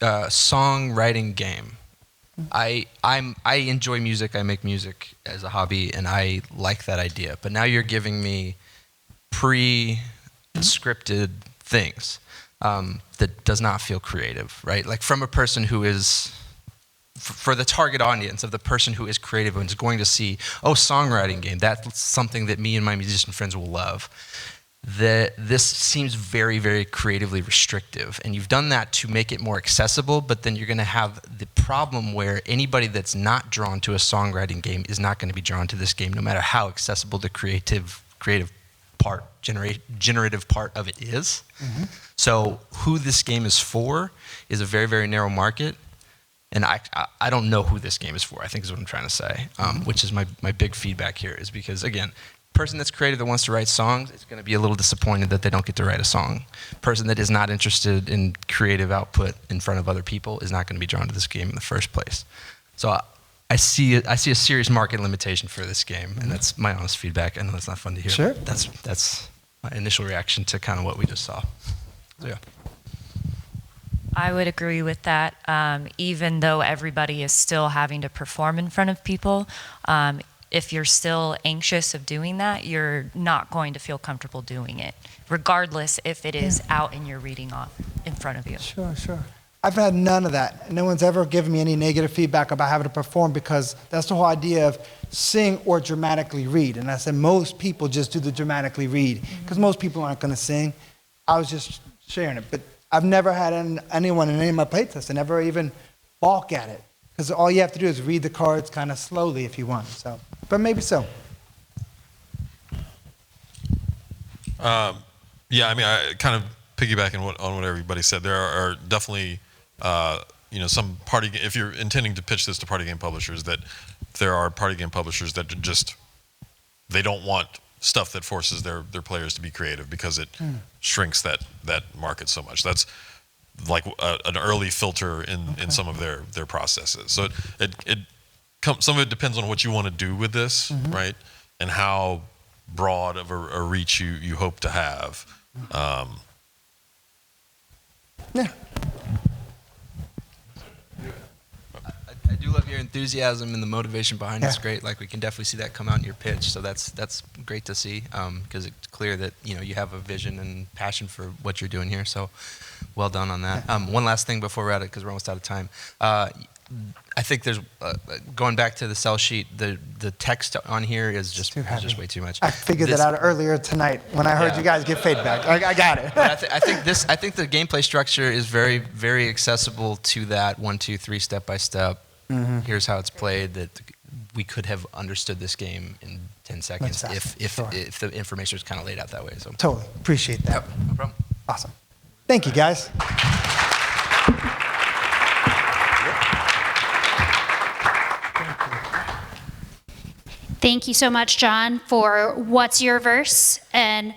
a songwriting game. I enjoy music. I make music as a hobby, and I like that idea. But now you're giving me pre-scripted things that does not feel creative, right? Like from a person who is, for the target audience of the person who is creative and is going to see, songwriting game, that's something that me and my musician friends will love. This seems very, very creatively restrictive, and you've done that to make it more accessible, but then you're going to have the problem where anybody that's not drawn to a songwriting game is not going to be drawn to this game, no matter how accessible the creative part, generative part of it is. Mm-hmm. So who this game is for is a very, very narrow market, and I don't know who this game is for, I think is what I'm trying to say, which is my big feedback here, is because, again, person that's creative that wants to write songs is going to be a little disappointed that they don't get to write a song. Person that is not interested in creative output in front of other people is not going to be drawn to this game in the first place. So I see a serious market limitation for this game, and that's my honest feedback. I know that's not fun to hear. Sure. That's my initial reaction to kind of what we just saw. So yeah. I would agree with that. Even though everybody is still having to perform in front of people, if you're still anxious of doing that, you're not going to feel comfortable doing it, regardless if it is out in your reading off in front of you. Sure. I've had none of that. No one's ever given me any negative feedback about having to perform, because that's the whole idea of sing or dramatically read. And I said most people just do the dramatically read, because most people aren't going to sing. I was just sharing it. But I've never had anyone in any of my playtests that never even balk at it. Because all you have to do is read the cards kind of slowly if you want. So, but maybe so. Yeah, I mean, I kind of piggybacking on what everybody said. There are definitely, some party. If you're intending to pitch this to party game publishers, that there are party game publishers that they don't want stuff that forces their players to be creative, because it shrinks that market so much. That's like an early filter in some of their processes. So some of it depends on what you want to do with this, right? And how broad of a reach you hope to have. Yeah. I do love your enthusiasm and the motivation behind it's great. Like we can definitely see that come out in your pitch. So that's great to see, because it's clear that you have a vision and passion for what you're doing here. So well done on that. One last thing before we're at it, because we're almost out of time. I think there's going back to the sell sheet. The text on here is just way too much. I figured that out earlier tonight when I heard you guys give feedback. I got it. But I think the gameplay structure is very, very accessible to that 1, 2, 3 step by step. Here's how it's played. That we could have understood this game in 10 seconds if the information was kind of laid out that way. So totally appreciate that. Yep, no problem. Awesome. Thank you, guys. Thank you so much, John, for What's Your Verse? And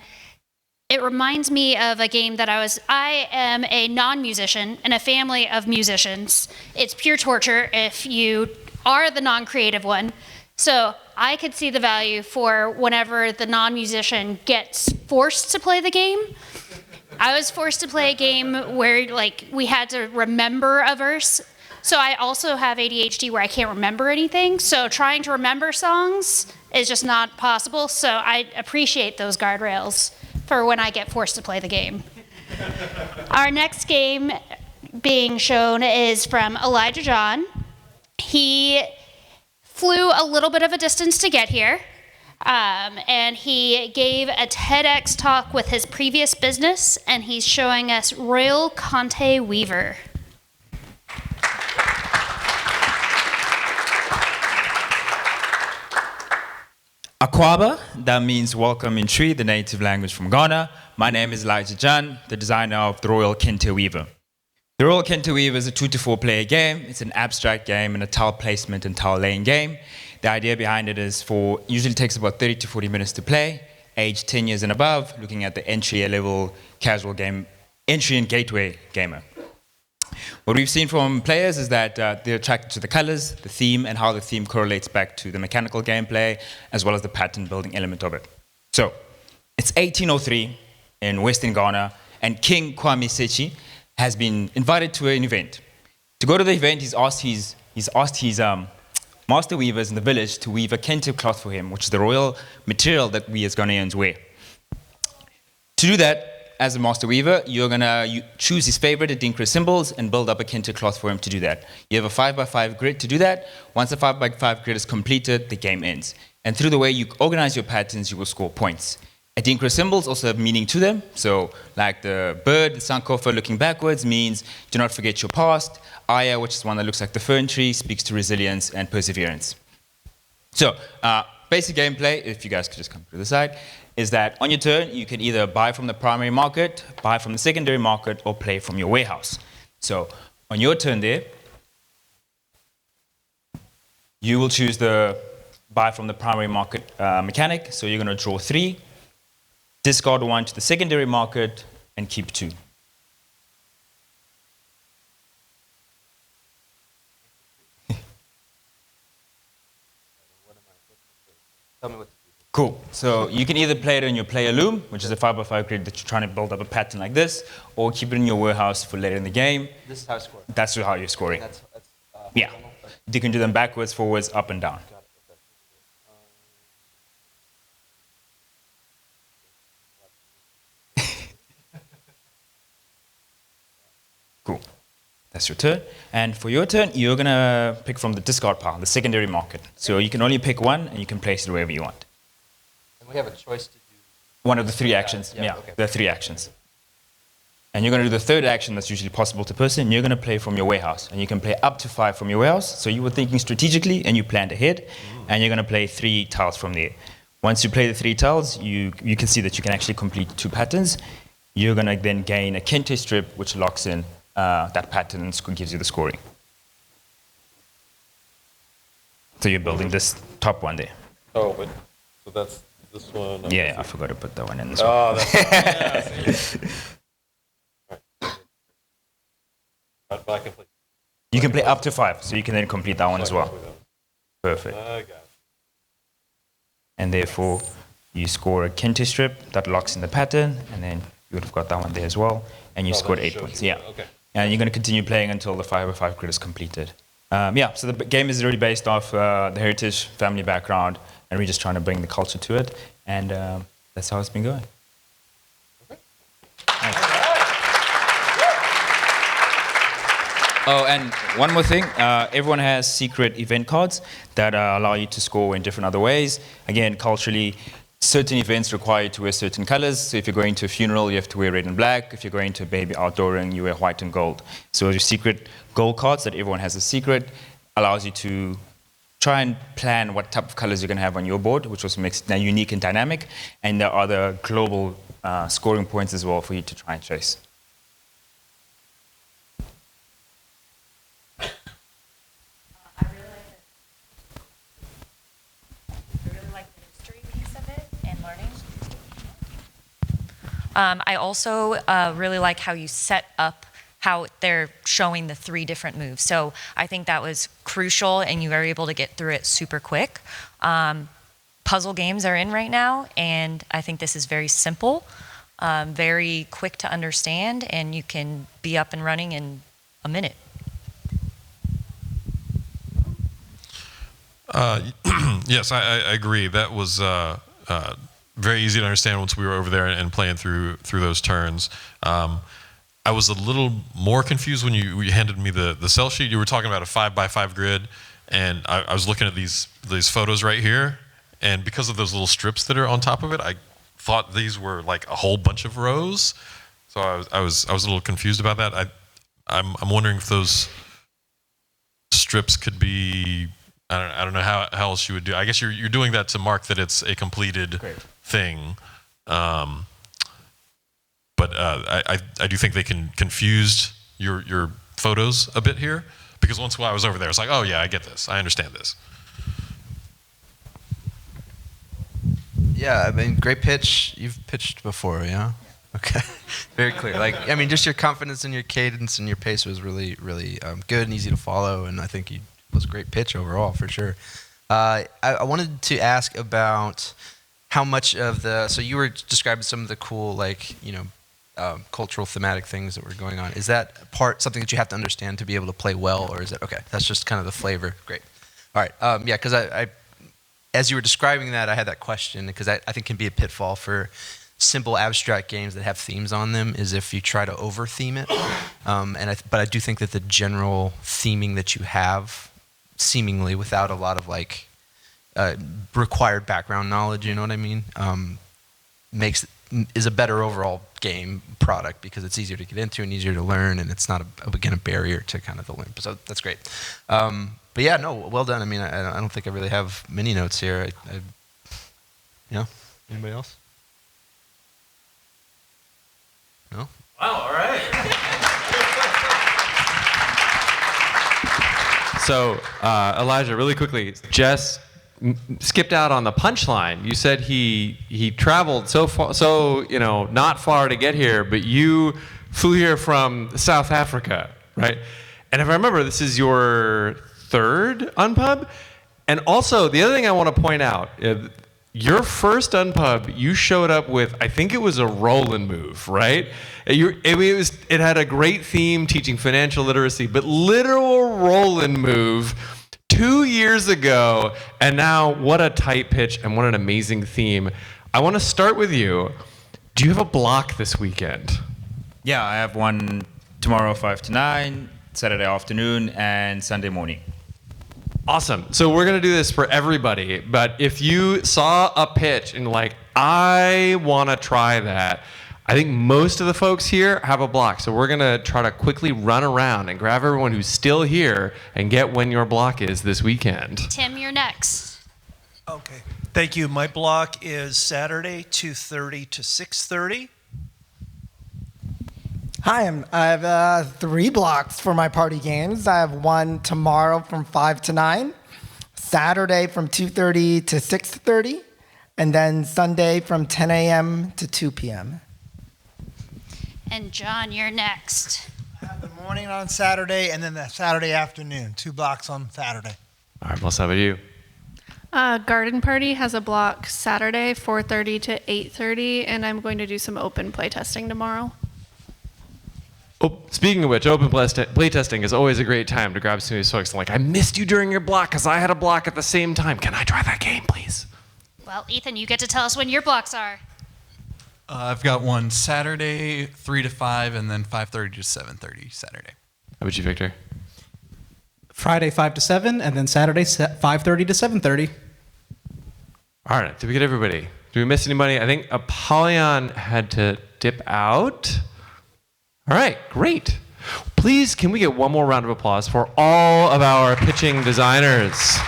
it reminds me of a game that I am a non-musician in a family of musicians. It's pure torture if you are the non-creative one. So I could see the value for whenever the non-musician gets forced to play the game. I was forced to play a game where we had to remember a verse. So I also have ADHD where I can't remember anything. So trying to remember songs is just not possible. So I appreciate those guardrails for when I get forced to play the game. Our next game being shown is from Elijah John. He flew a little bit of a distance to get here, and he gave a TEDx talk with his previous business, and he's showing us Royal Conte Weaver. Akwaba, that means welcome in Tree, the native language from Ghana. My name is Elijah Jan, the designer of the Royal Kente Weaver. The Royal Kente Weaver is a 2 to 4 player game. It's an abstract game and a tile placement and tile laying game. The idea behind it is usually takes about 30 to 40 minutes to play, age 10 years and above, looking at the entry level casual game, entry and gateway gamer. What we've seen from players is that they're attracted to the colors, the theme, and how the theme correlates back to the mechanical gameplay, as well as the pattern building element of it. So, it's 1803 in Western Ghana, and King Kwame Sechi has been invited to an event. To go to the event, he's asked his master weavers in the village to weave a kente cloth for him, which is the royal material that we as Ghanaians wear. To do that, as a master weaver, you're gonna choose his favorite Adinkra symbols and build up a kente cloth for him to do that. You have a 5x5 grid to do that. Once the 5x5 grid is completed, the game ends. And through the way you organize your patterns, you will score points. Adinkra symbols also have meaning to them. So like the bird, the Sankofa looking backwards means do not forget your past. Aya, which is one that looks like the fern tree, speaks to resilience and perseverance. So basic gameplay, if you guys could just come to the side, is that on your turn, you can either buy from the primary market, buy from the secondary market, or play from your warehouse. So on your turn there, you will choose the buy from the primary market mechanic. So you're going to draw 3, discard 1 to the secondary market, and keep 2. Tell me what. Cool. So you can either play it in your player loom, which is a 5x5 grid that you're trying to build up a pattern like this, or keep it in your warehouse for later in the game. This is how I score. That's how you're scoring. That's yeah. You can do them backwards, forwards, up and down. Cool. That's your turn. And for your turn, you're going to pick from the discard pile, the secondary market. So you can only pick one, and you can place it wherever you want. And we have a choice to do one of the 3 actions. Yeah, okay. there are 3 actions. And you're going to do the third action that's usually possible to person. You're going to play from your warehouse. And you can play up to 5 from your warehouse. So you were thinking strategically, and you planned ahead. And you're going to play 3 tiles from there. Once you play the 3 tiles, you can see that you can actually complete 2 patterns. You're going to then gain a kente strip, which locks in that pattern and gives you the scoring. So you're building this top one there. Oh, but so that's this one. Yeah, I forgot to put that one in this one. That's But I can play. You can play up to 5, so you can then complete that one as well. Perfect. I got it. And therefore, you score a kente strip that locks in the pattern, and then you would have got that one there as well, and you scored 8 points. Yeah. Okay. And you're going to continue playing until the 5x5 grid is completed. Yeah, so the game is really based off the heritage, family background, and we're just trying to bring the culture to it, and that's how it's been going. Okay. Oh, and one more thing. Everyone has secret event cards that allow you to score in different other ways. Again, culturally, certain events require you to wear certain colors. So if you're going to a funeral, you have to wear red and black. If you're going to a baby outdooring, you wear white and gold. So your secret gold cards that everyone has a secret allows you to try and plan what type of colors you're going to have on your board, which also makes it unique and dynamic. And there are the global scoring points as well for you to try and chase. I also really like how you set up how they're showing the 3 different moves. So I think that was crucial, and you were able to get through it super quick. Puzzle games are in right now, and I think this is very simple, very quick to understand, and you can be up and running in a minute. Yes, I agree. That was very easy to understand once we were over there and playing through those turns. I was a little more confused when you handed me the cell sheet. You were talking about a 5x5 grid, and I was looking at these photos right here, and because of those little strips that are on top of it, I thought these were like a whole bunch of rows. So I was a little confused about that. I'm wondering if those strips could be. I don't know how else you would do. I guess you're doing that to mark that it's a completed thing. But I do think they confused your photos a bit here, because once while I was over there, it's like, oh yeah, I get this. I understand this. Yeah, I mean, great pitch. You've pitched before, yeah? Okay. Very clear. Like, I mean, just your confidence and your cadence and your pace was really, really good and easy to follow, and I think it was a great pitch overall, for sure. I wanted to ask about how much of so you were describing some of the cool, like, cultural thematic things that were going on. Is that something that you have to understand to be able to play well, or is it, okay, that's just kind of the flavor? Great. All right. Yeah, because I as you were describing that, I had that question, because I think can be a pitfall for simple abstract games that have themes on them, is if you try to over-theme it. But I do think that the general theming that you have, seemingly without a lot of required background knowledge, you know what I mean, is a better overall game product, because it's easier to get into and easier to learn, and it's not again a barrier to kind of the learn. So that's great. But yeah, no, well done. I mean, I don't think I really have many notes here. Anybody else? No? Wow, all right. So, Elijah, really quickly, Jess skipped out on the punchline. You said he traveled so far, not far to get here, but you flew here from South Africa, right? And if I remember, this is your third Unpub. And also, the other thing I want to point out, your first Unpub, you showed up with, I think it was a roll and move, right? It had a great theme, teaching financial literacy, but literal roll and move 2 years ago, and now what a tight pitch and what an amazing theme. I want to start with you. Do you have a block this weekend? Yeah, I have one tomorrow 5 to 9, Saturday afternoon, and Sunday morning. Awesome. So we're going to do this for everybody, but if you saw a pitch and I want to try that, I think most of the folks here have a block. So we're going to try to quickly run around and grab everyone who's still here and get when your block is this weekend. Tim, you're next. Okay. Thank you. My block is Saturday, 2:30 to 6:30. Hi, I have 3 blocks for my party games. I have one tomorrow from 5 to 9, Saturday from 2:30 to 6:30, and then Sunday from 10 a.m. to 2 p.m. And John, you're next. I have the morning on Saturday and then the Saturday afternoon. 2 blocks on Saturday. All right, Melissa, how about you? Garden Party has a block Saturday, 4:30 to 8:30, and I'm going to do some open play testing tomorrow. Oh, speaking of which, open play testing is always a great time to grab some of these folks. I missed you during your block because I had a block at the same time. Can I try that game, please? Well, Ethan, you get to tell us when your blocks are. I've got one Saturday, 3 to 5, and then 5:30 to 7:30 Saturday. How about you, Victor? Friday 5 to 7, and then Saturday 5:30 to 7:30. All right, did we get everybody? Did we miss anybody? I think Apollyon had to dip out. All right, great. Please, can we get one more round of applause for all of our pitching designers?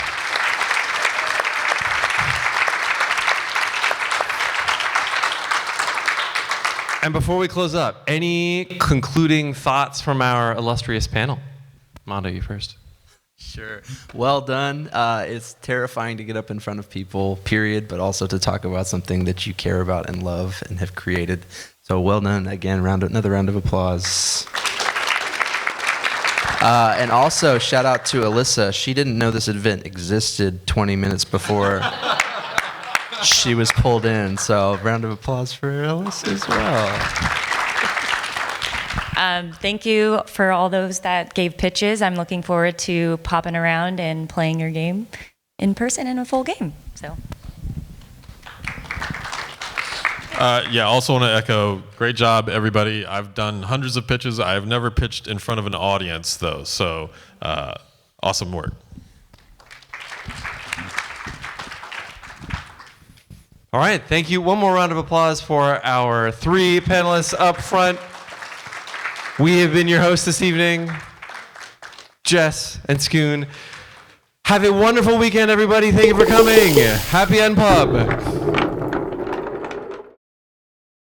And before we close up, any concluding thoughts from our illustrious panel? Mondo, you first. Sure. Well done. It's terrifying to get up in front of people, period, but also to talk about something that you care about and love and have created. So well done. Again, another round of applause. And also, shout out to Alyssa. She didn't know this event existed 20 minutes before she was pulled in. So round of applause for Alyssa as well. Thank you for all those that gave pitches. I'm looking forward to popping around and playing your game. in person in a full game. So. Yeah, also want to echo, great job, everybody. I've done hundreds of pitches. I have never pitched in front of an audience, though, so awesome work. All right, thank you. One more round of applause for our 3 panelists up front. We have been your hosts this evening, Jess and Skoon. Have a wonderful weekend, everybody. Thank you for coming. Happy Unpub.